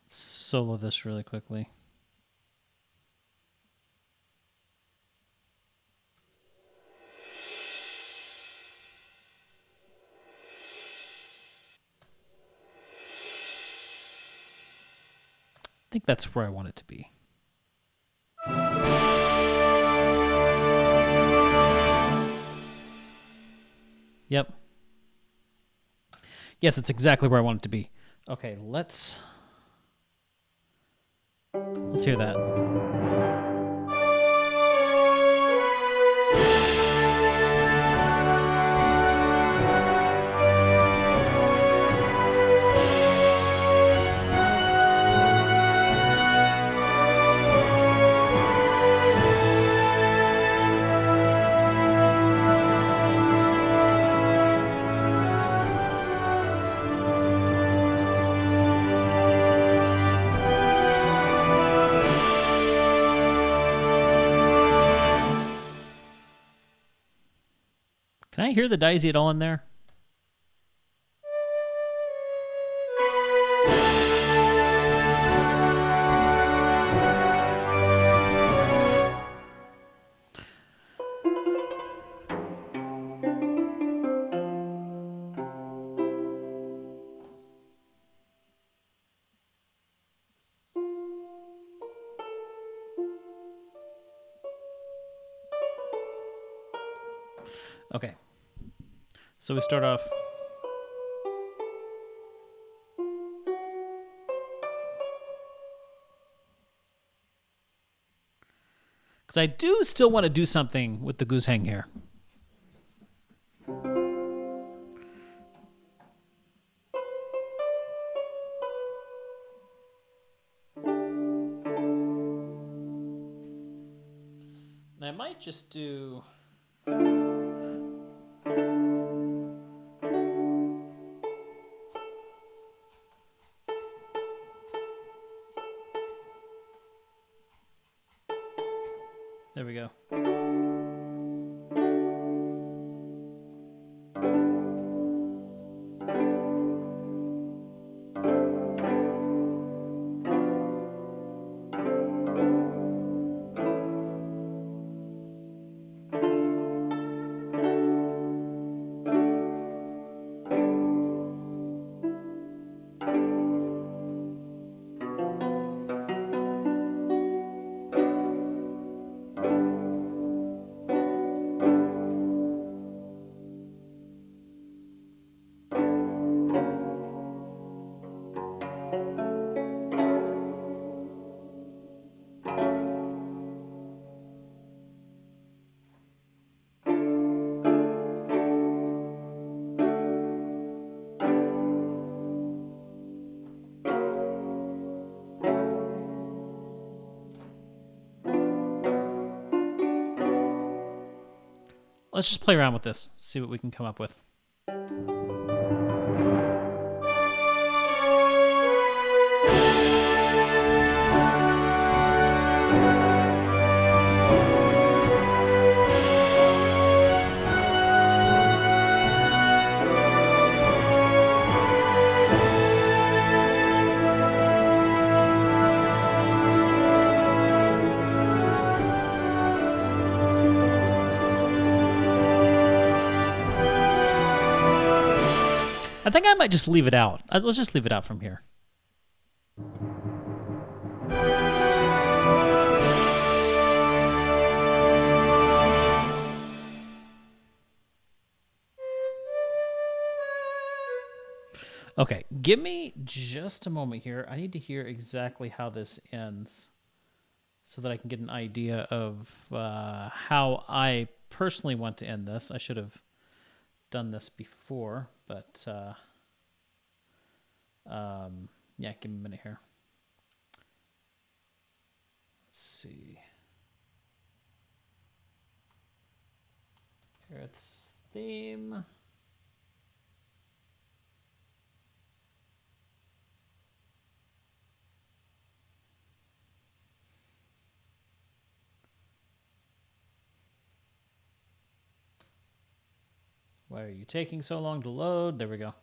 S1: Solo this really quickly. I think that's where I want it to be. Yep. Yes, it's exactly where I want it to be. Okay, let's hear that. Can I hear the daisy at all in there? Okay. So we start off. Because I do still want to do something with the goose hang here. And I might just do... There we go. Let's just play around with this, see what we can come up with. I think I might just leave it out. Let's just leave it out from here. Okay, give me just a moment here. I need to hear exactly how this ends so that I can get an idea of how I personally want to end this. I should have done this before, but yeah, give me a minute here. Let's see. Aerith's theme. Why are you taking so long to load? There we go.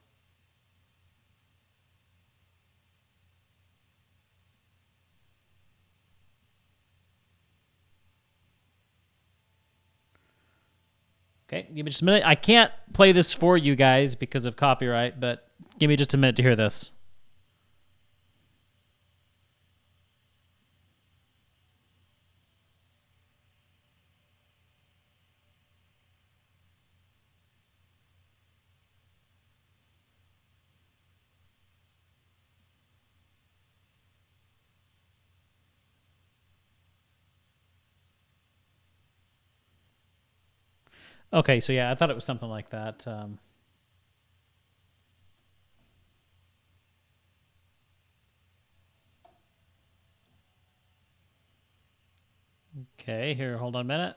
S1: Okay, give me just a minute. I can't play this for you guys because of copyright, but give me just a minute to hear this. Okay, so yeah, I thought it was something like that. Okay, here, hold on a minute.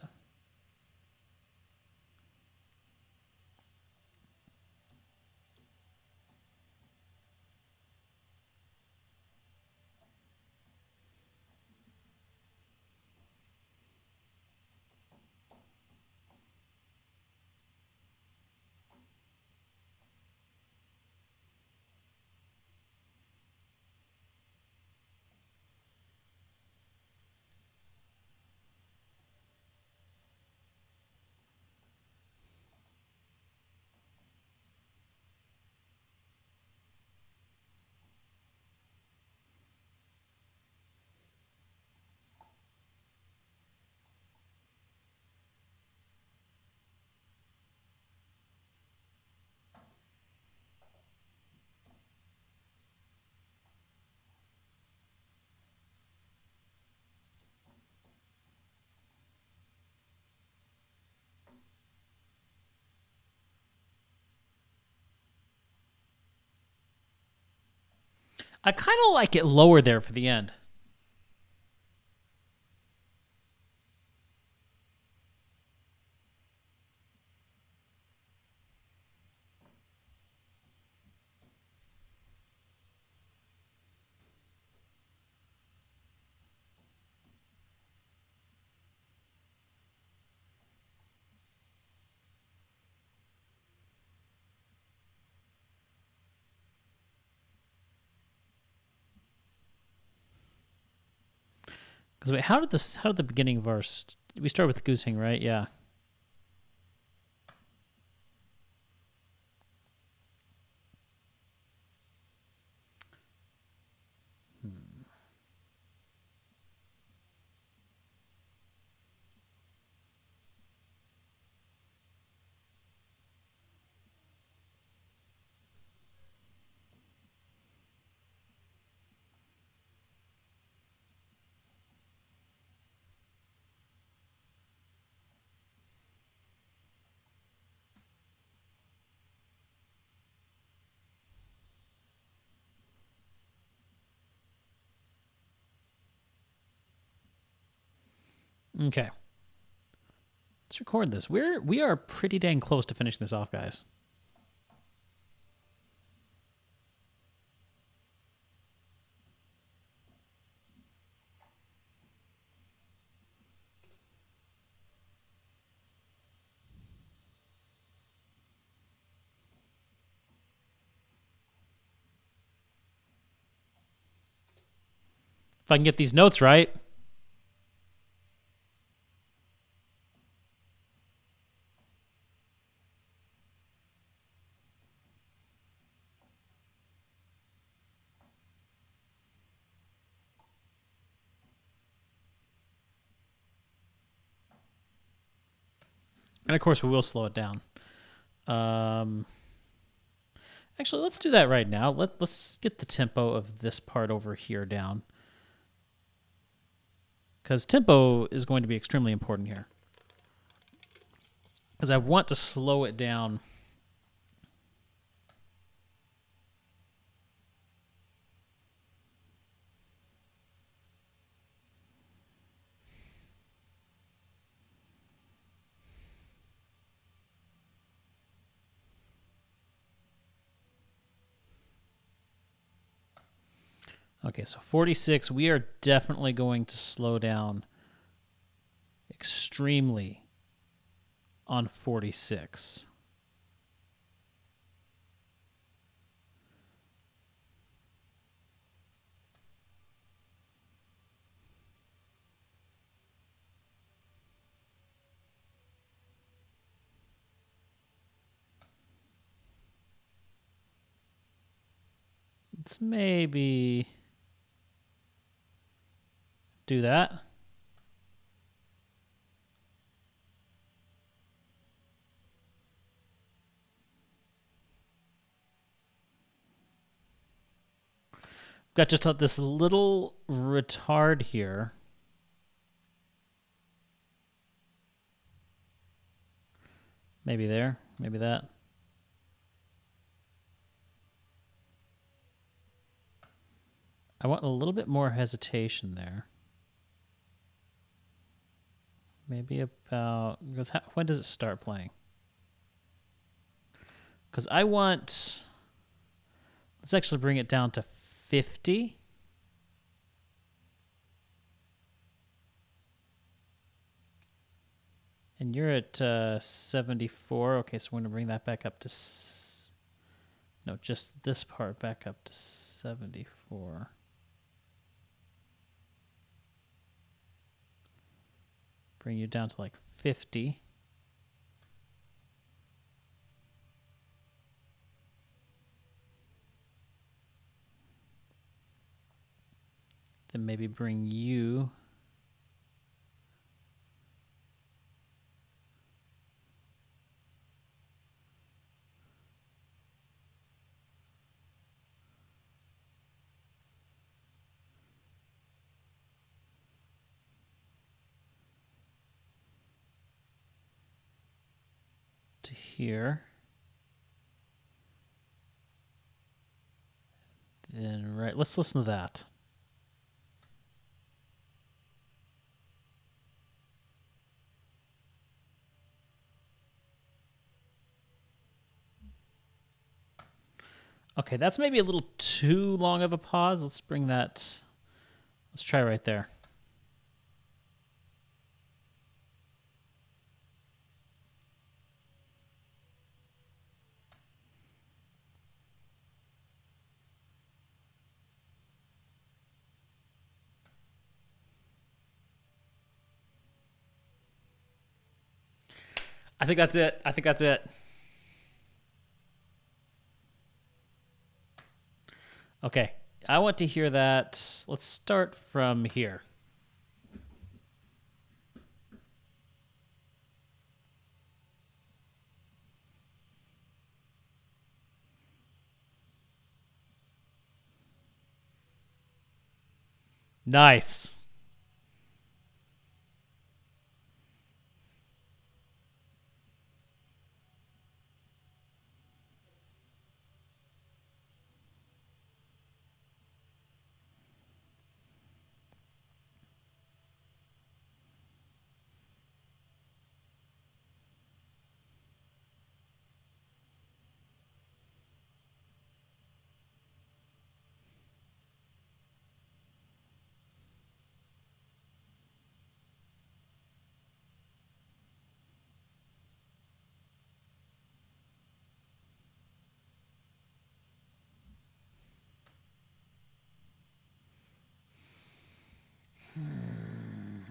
S1: I kind of like it lower there for the end. Because wait, how did the beginning of our we start with goosing, right? Yeah. Okay. Let's record this. We are pretty dang close to finishing this off, guys. If I can get these notes right. And of course, we will slow it down. Actually, let's do that right now. Let's get the tempo of this part over here down. Because tempo is going to be extremely important here. Because I want to slow it down. Okay, so 46, we are definitely going to slow down extremely on 46. Let's maybe do that. Got just this little retard here. Maybe there, maybe that. I want a little bit more hesitation there. Maybe about, because when does it start playing? Because I want, let's actually bring it down to 50. And you're at 74. Okay, so we're going to bring that back up to, no, just this part back up to 74. Bring you down to like 50. Then maybe bring you to here. Then right, let's listen to that. Okay, that's maybe a little too long of a pause. Let's bring that, let's try right there. I think that's it. I think that's it. Okay. I want to hear that. Let's start from here. Nice.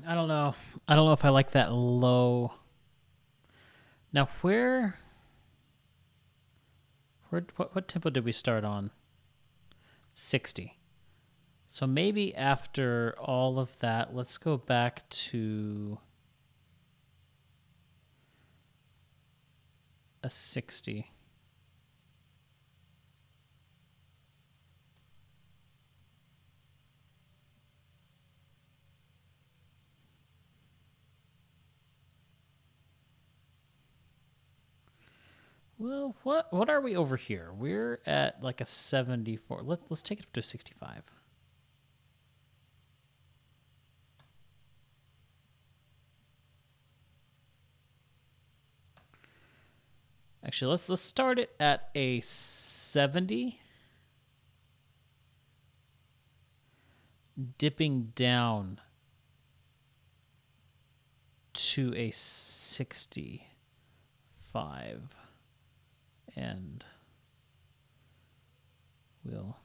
S1: I don't know. I don't know if I like that low. Now, what tempo did we start on? 60. So maybe after all of that, let's go back to a 60. Well, what are we over here? We're at like a 74. Let's take it up to 65. Actually, let's start it at a 70, dipping down to a 65, and we'll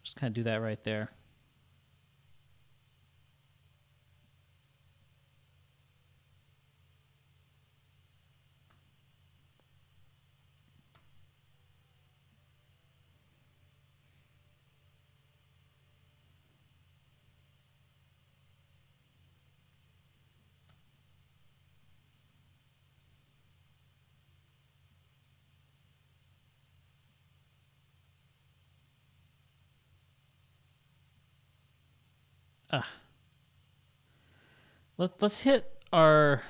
S1: just kind of do that right there. Let's hit our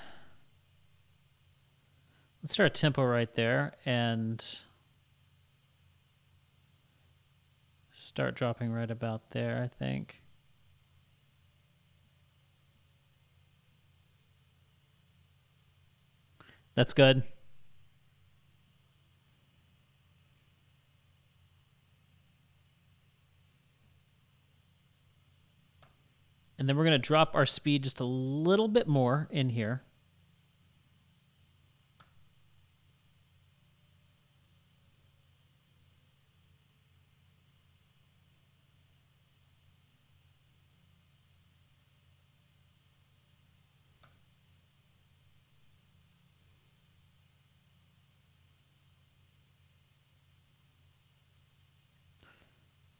S1: let's start a tempo right there and start dropping right about there, I think. That's good. And then we're going to drop our speed just a little bit more in here.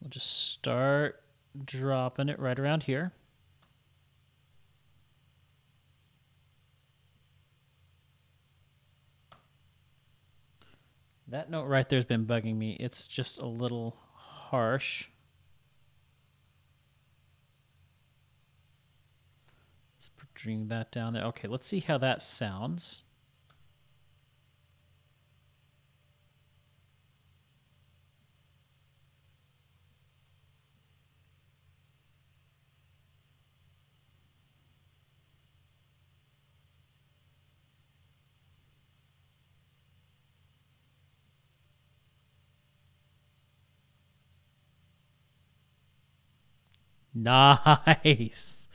S1: We'll just start dropping it right around here. That note right there has been bugging me. It's just a little harsh. Let's bring that down there. Okay, let's see how that sounds. Nice.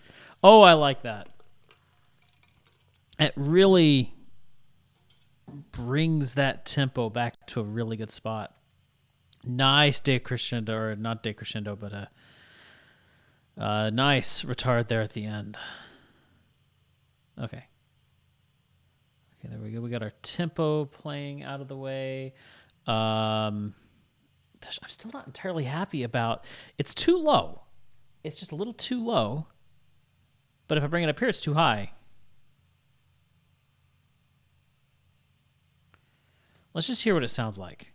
S1: Oh, I like that. It really brings that tempo back to a really good spot. Nice decrescendo, or not decrescendo, but Nice retard there at the end. Okay. Okay, there we go. We got our tempo playing out of the way. I'm still not entirely happy about. It's too low. It's just a little too low. But if I bring it up here, it's too high. Let's just hear what it sounds like.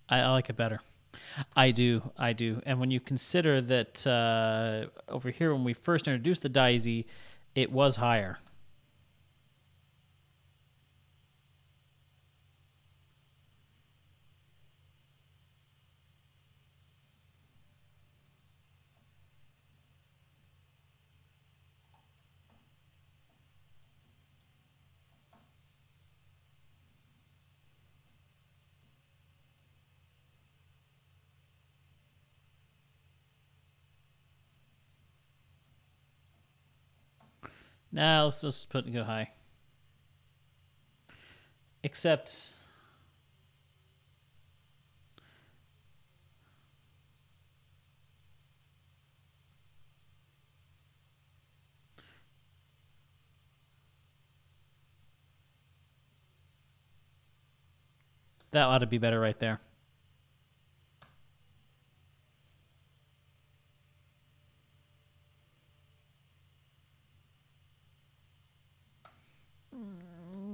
S1: I like it better. I do. And when you consider that over here, when we first introduced the Daisy, it was higher. Now let's just go high. Except that ought to be better right there.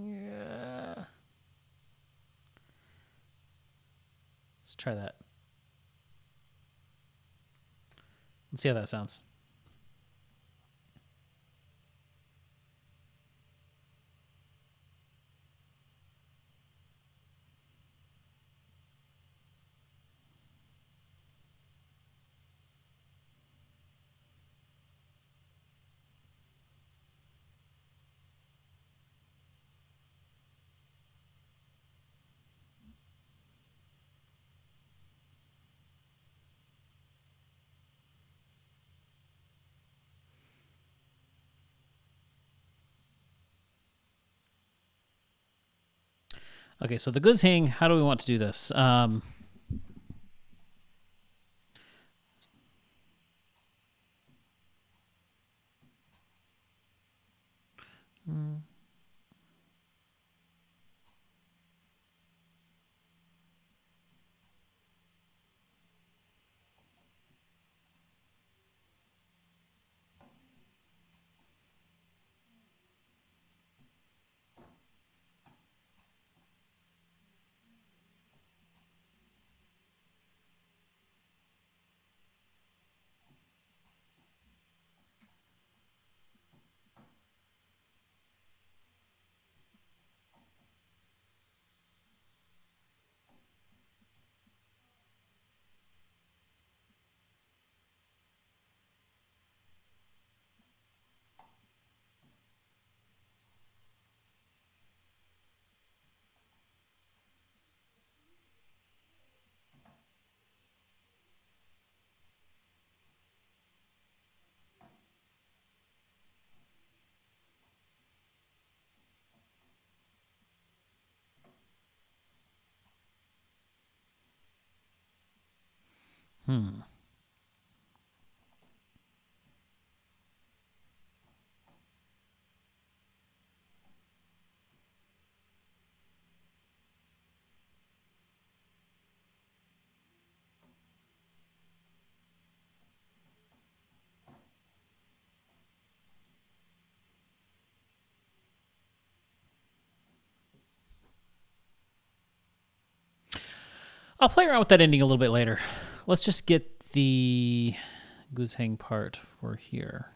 S1: Yeah. Let's try that. Let's see how that sounds. Okay, so the Guzheng, how do we want to do this? Hmm. I'll play around with that ending a little bit later. Let's just get the Guzheng part for here.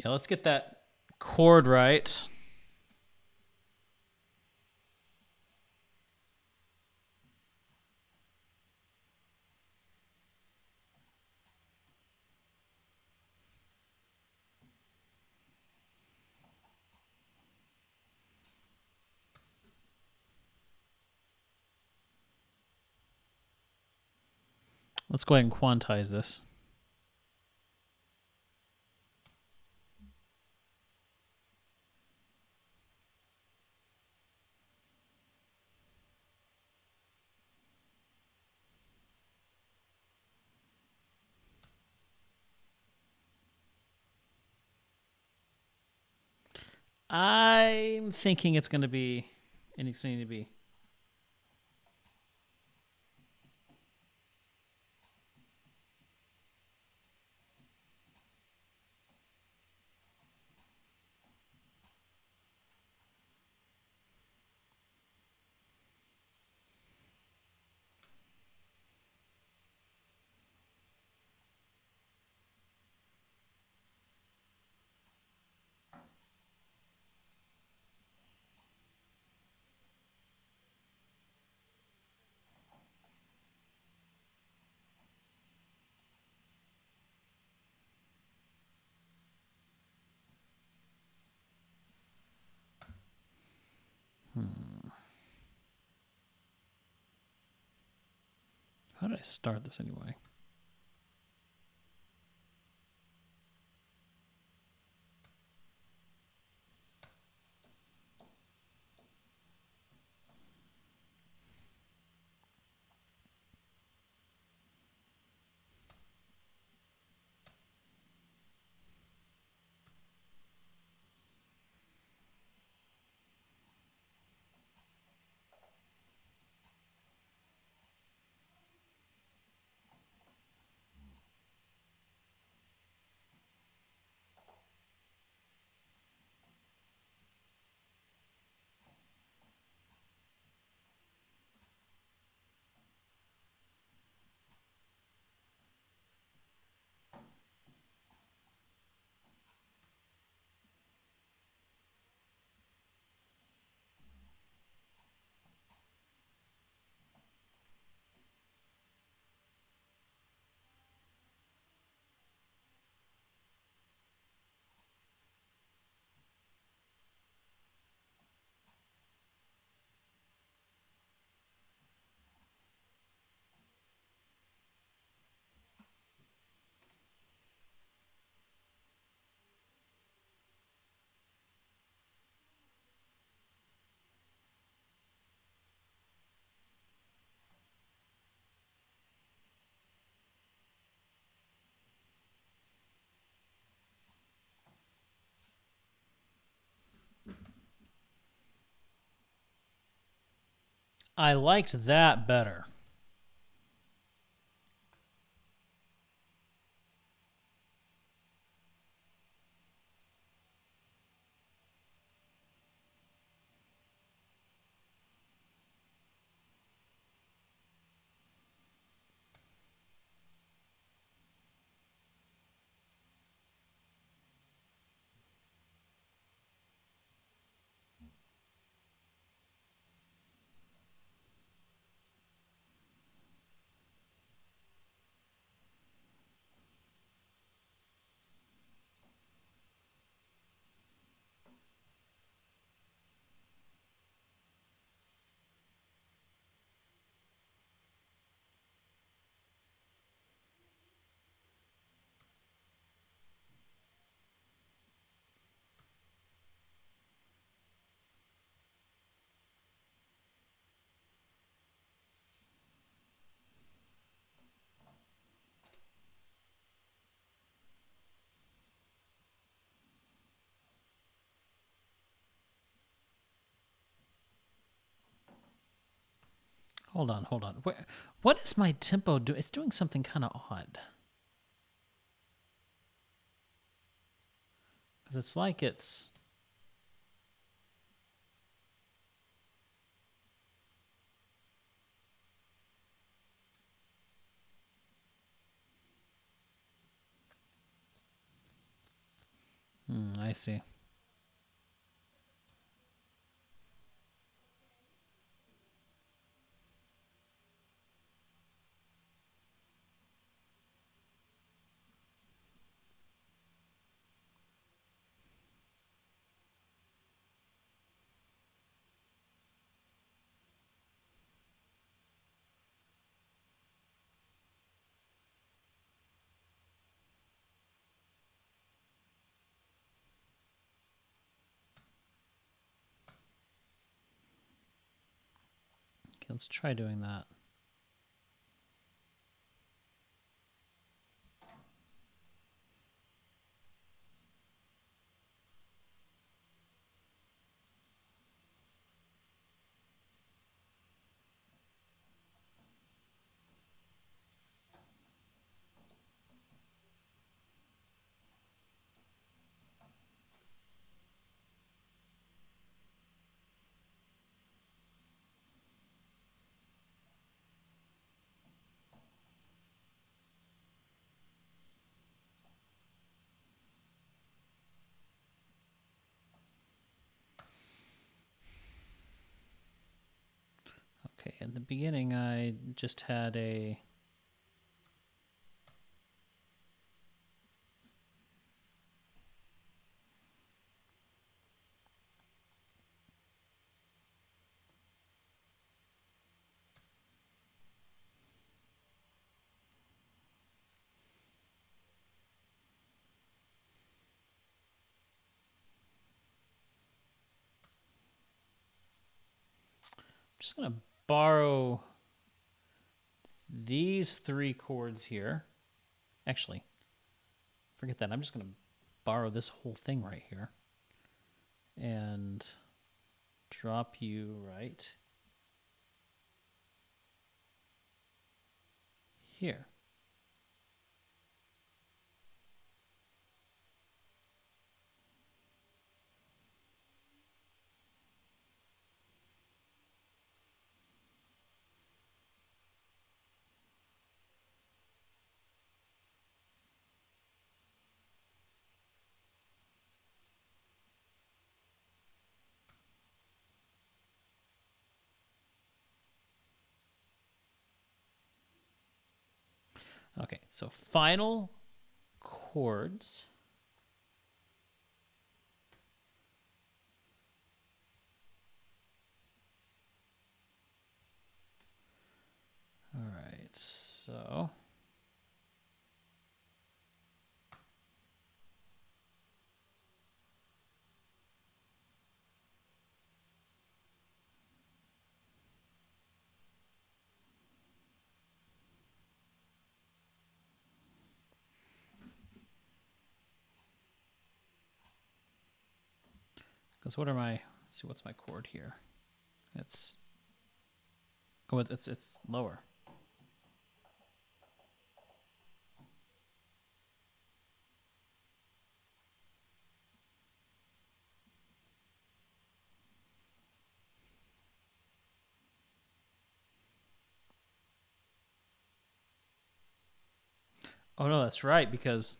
S1: Yeah, let's get that chord right. Let's go ahead and quantize this. I'm thinking it's going to be, and it's going to be. How did I start this anyway? I liked that better. Hold on, hold on. What is my tempo doing? It's doing something kind of odd. Because it's like it's. I see. Okay, let's try doing that. Okay, in the beginning, I just had a... I'm just going to borrow these three chords here. Actually, forget that. I'm just going to borrow this whole thing right here and drop you right here. Okay, so final chords. All right, so... Because what are my... Let's see, what's my chord here? It's... Oh, it's lower. Oh, no, that's right, because...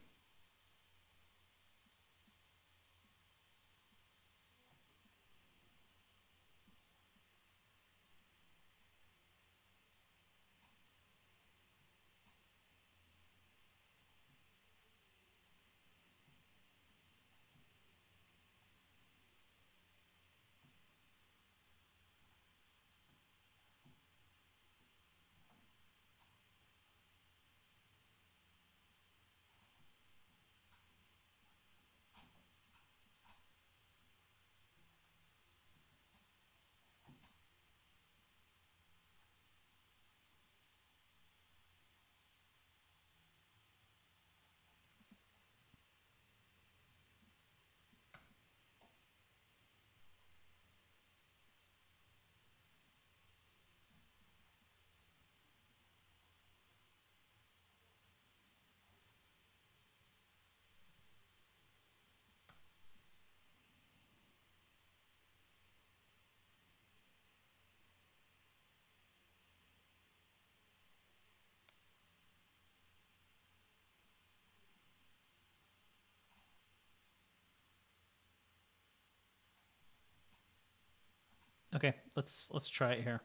S1: Okay, let's try it here.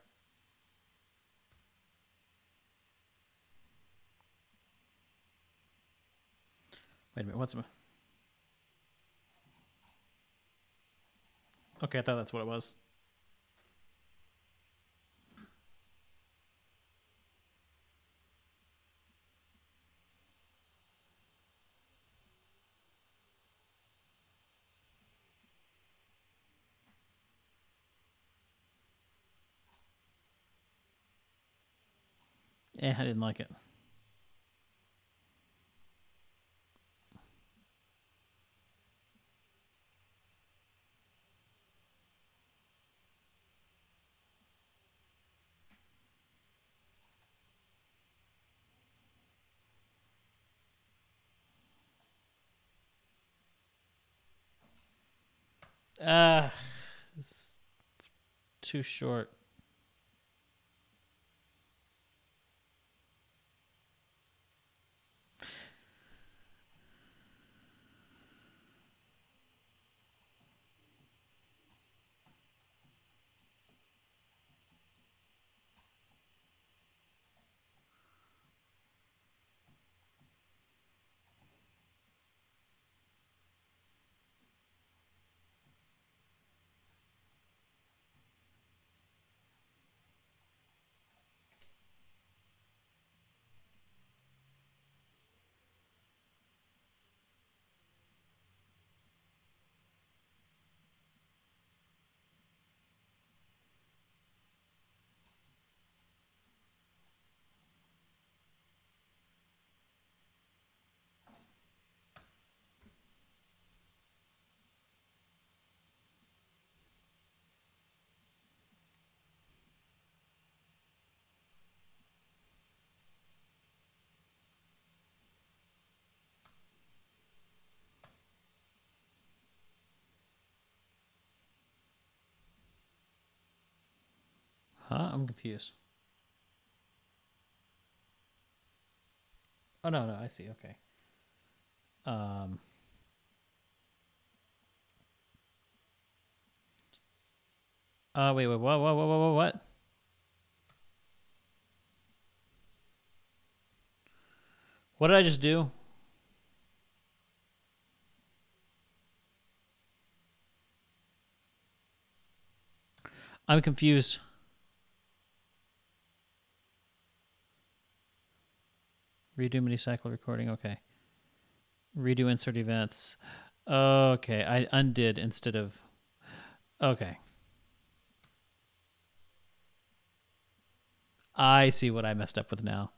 S1: Wait a minute, what's my... Okay, I thought that's what it was. I didn't like it. It's too short. Huh? I'm confused. Oh no, I see. Okay. Um. Wait. What? What did I just do? I'm confused. Redo mini cycle recording. Okay. Redo insert events. Okay, I undid instead of... Okay. I see what I messed up with now.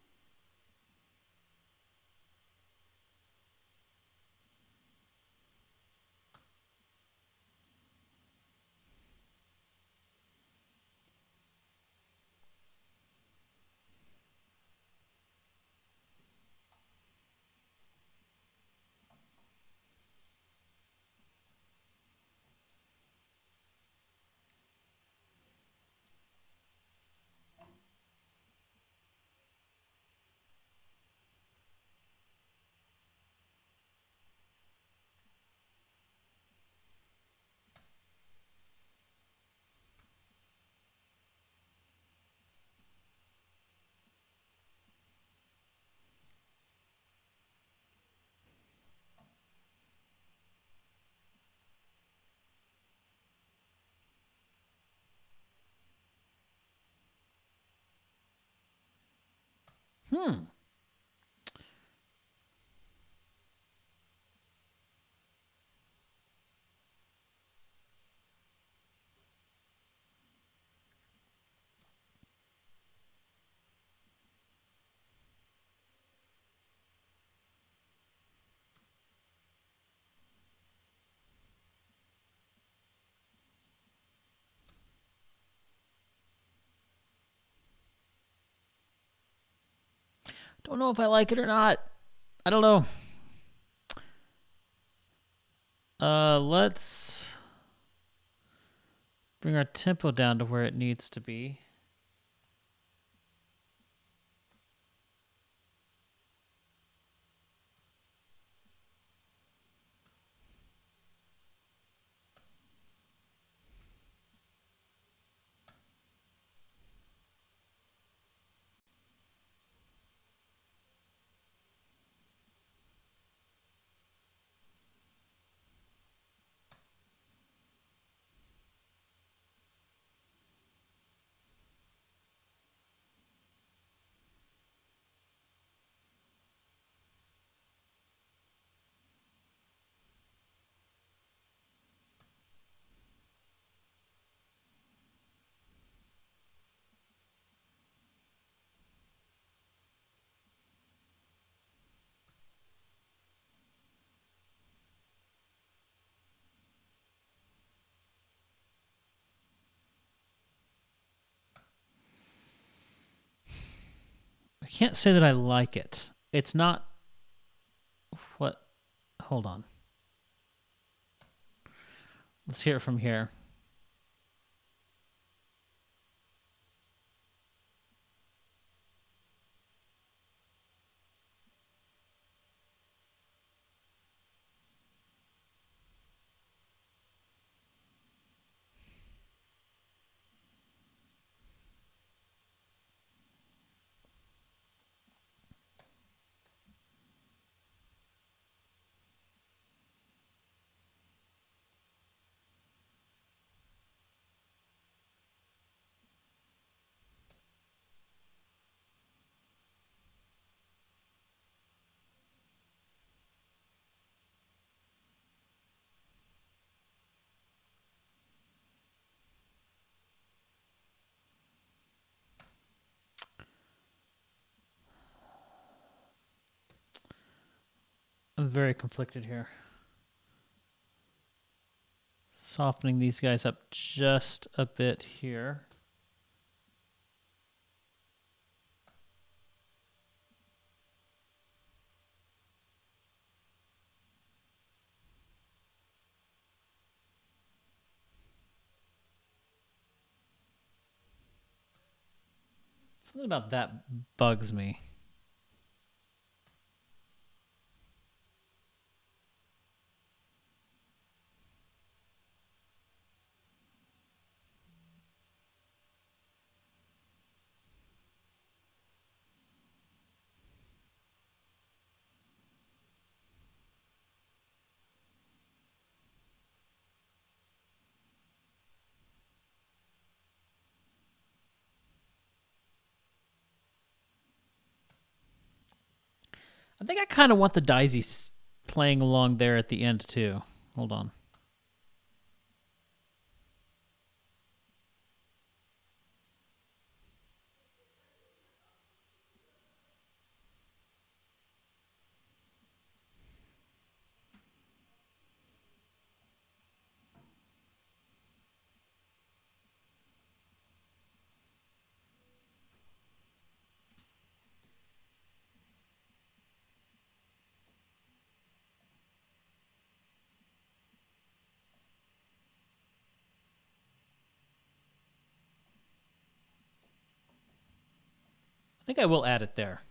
S1: Hmm. Don't know if I like it or not. I don't know. Let's bring our tempo down to where it needs to be. can't say that I like it. It's not what. Hold on. Let's hear it from here. I'm very conflicted here. Softening these guys up just a bit here. Something about that bugs me. I think I kind of want the Daisy playing along there at the end too. Hold on. I think I will add it there.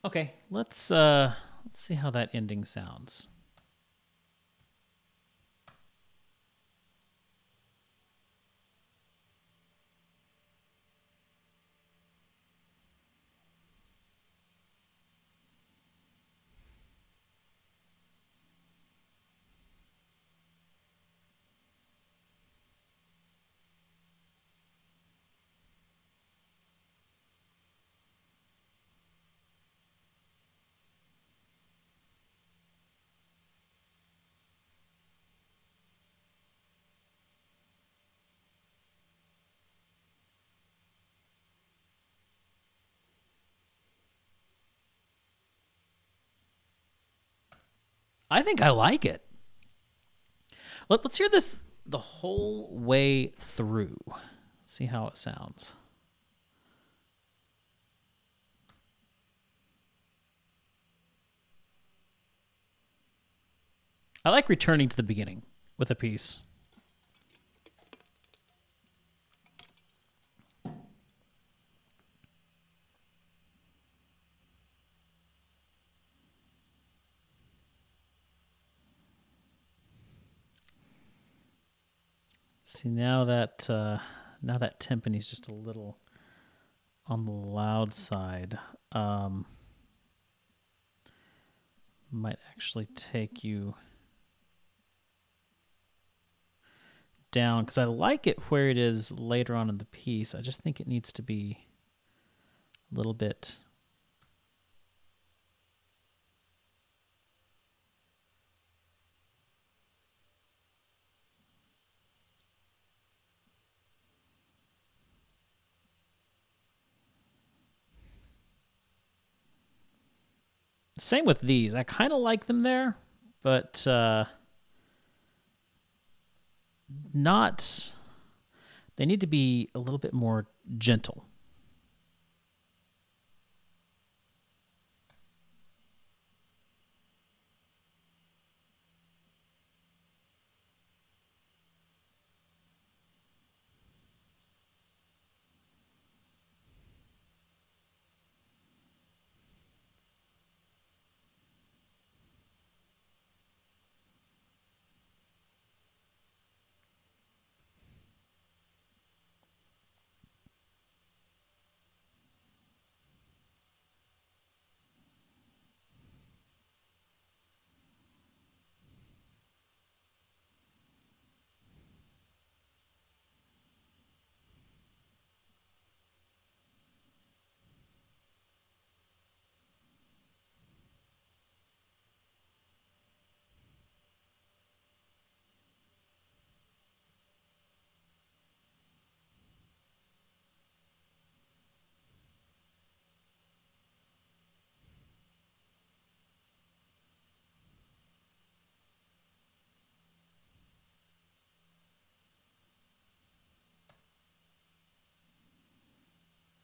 S1: Okay, let's see how that ending sounds. I think I like it. Let's hear this the whole way through. See how it sounds. I like returning to the beginning with a piece. See, now that timpani's just a little on the loud side. Might actually take you down because I like it where it is later on in the piece. I just think it needs to be a little bit. Same with these. I kind of like them there, but not. They need to be a little bit more gentle.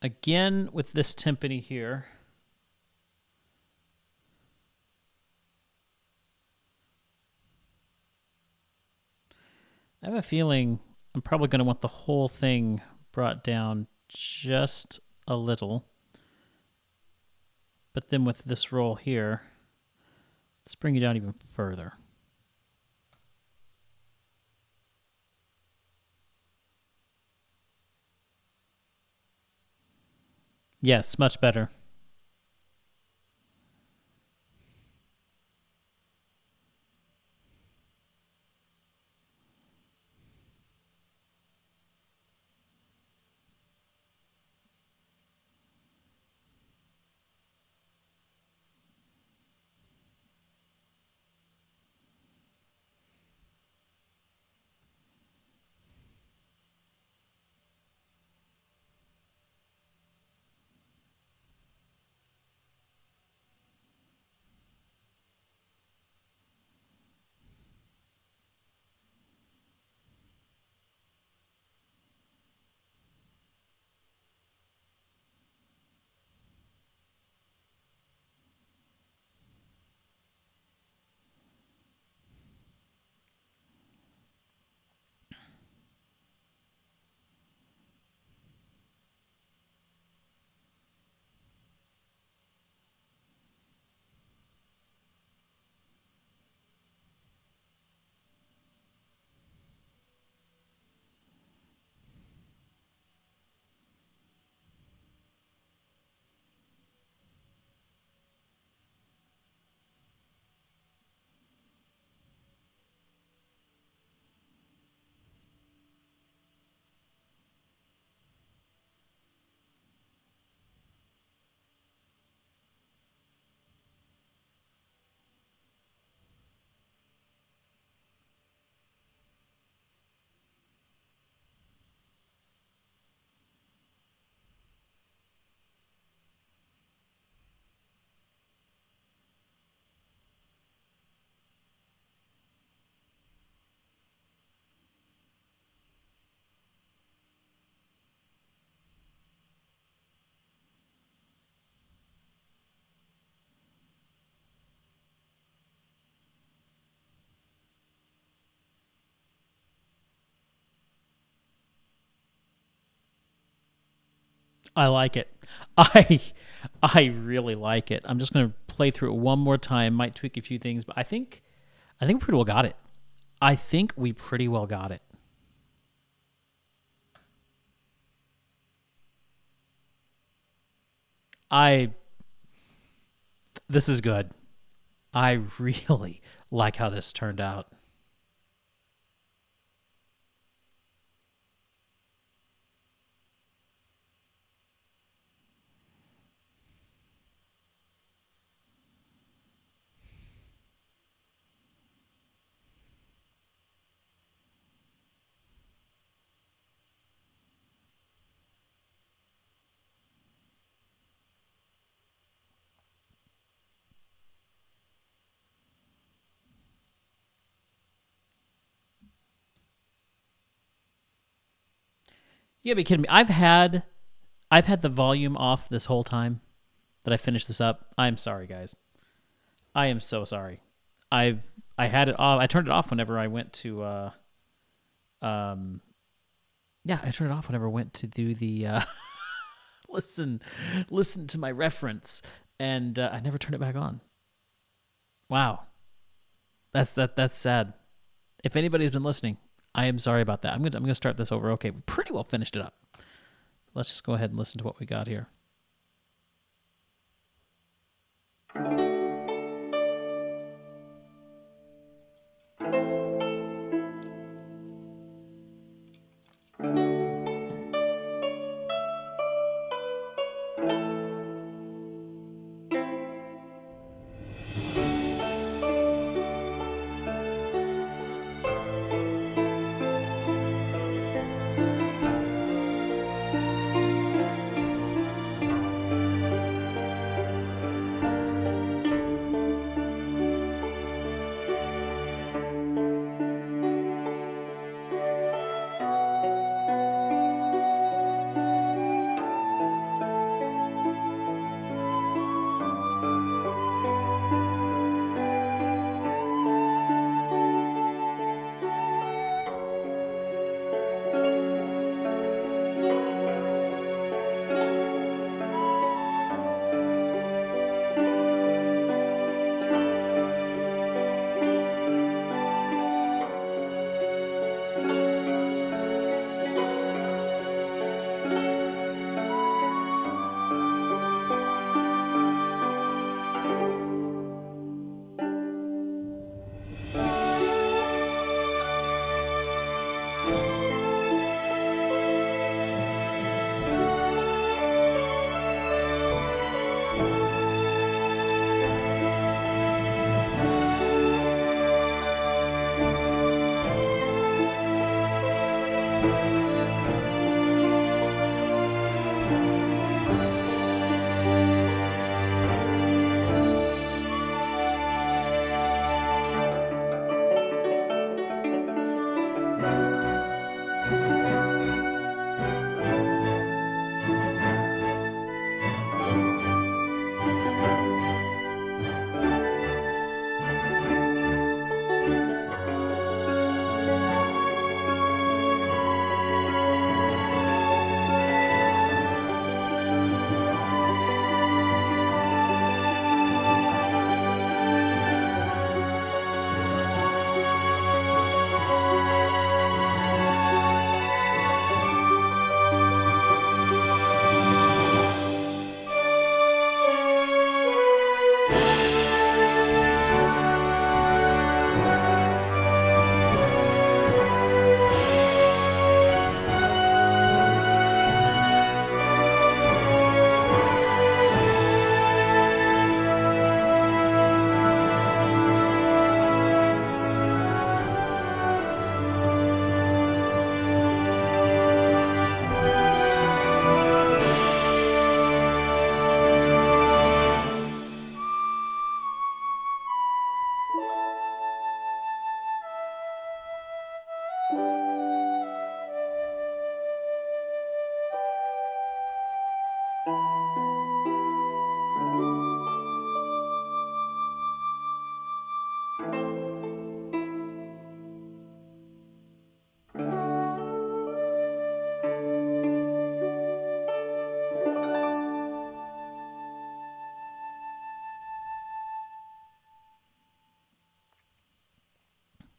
S1: Again, with this timpani here, I have a feeling I'm probably going to want the whole thing brought down just a little. But then with this roll here, let's bring you down even further. Yes, much better. I like it. I I really like it. I'm just going to play through it one more time. Might tweak a few things, but I think we pretty well got it. I think we pretty well got it. I This is good. I really like how this turned out. You gotta be kidding me. I've had the volume off this whole time that I finished this up. I'm sorry, guys. I am so sorry. I've I had it off. I turned it off whenever I went to um yeah, I turned it off whenever I went to do the listen listen to my reference, and I never turned it back on. Wow. That's sad. If anybody's been listening, I am sorry about that. I'm gonna start this over. Okay, we pretty well finished it up. Let's just go ahead and listen to what we got here.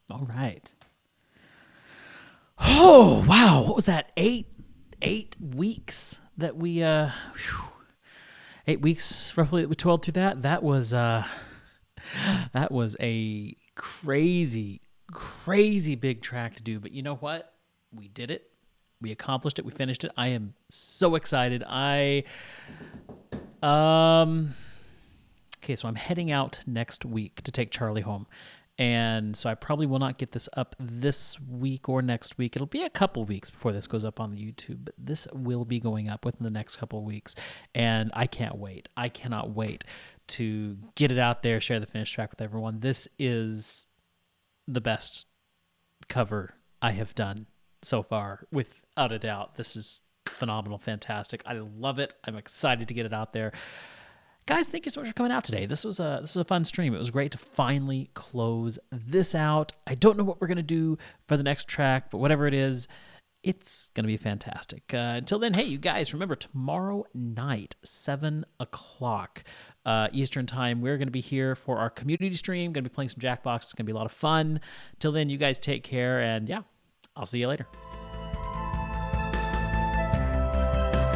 S1: All right. Oh wow, what was that? 8 weeks that we 8 weeks roughly that we toiled through that. That was a crazy, crazy big track to do. But you know what? We did it. We accomplished it. We finished it. I am so excited. Okay, so I'm heading out next week to take Charlie home. And so I probably will not get this up this week or next week. It'll be a couple weeks before this goes up on the YouTube, but this will be going up within the next couple of weeks. And I can't wait. I cannot wait to get it out there, share the finished track with everyone. This is the best cover I have done so far, without a doubt. This is phenomenal, fantastic. I love it. I'm excited to get it out there. Guys, thank you so much for coming out today. This was a fun stream. It was great to finally close this out. I don't know what we're going to do for the next track, but whatever it is, it's going to be fantastic. Until then, hey, you guys, remember tomorrow night, 7 o'clock Eastern time, we're going to be here for our community stream. Going to be playing some Jackbox. It's going to be a lot of fun. Till then, you guys take care, and yeah, I'll see you later.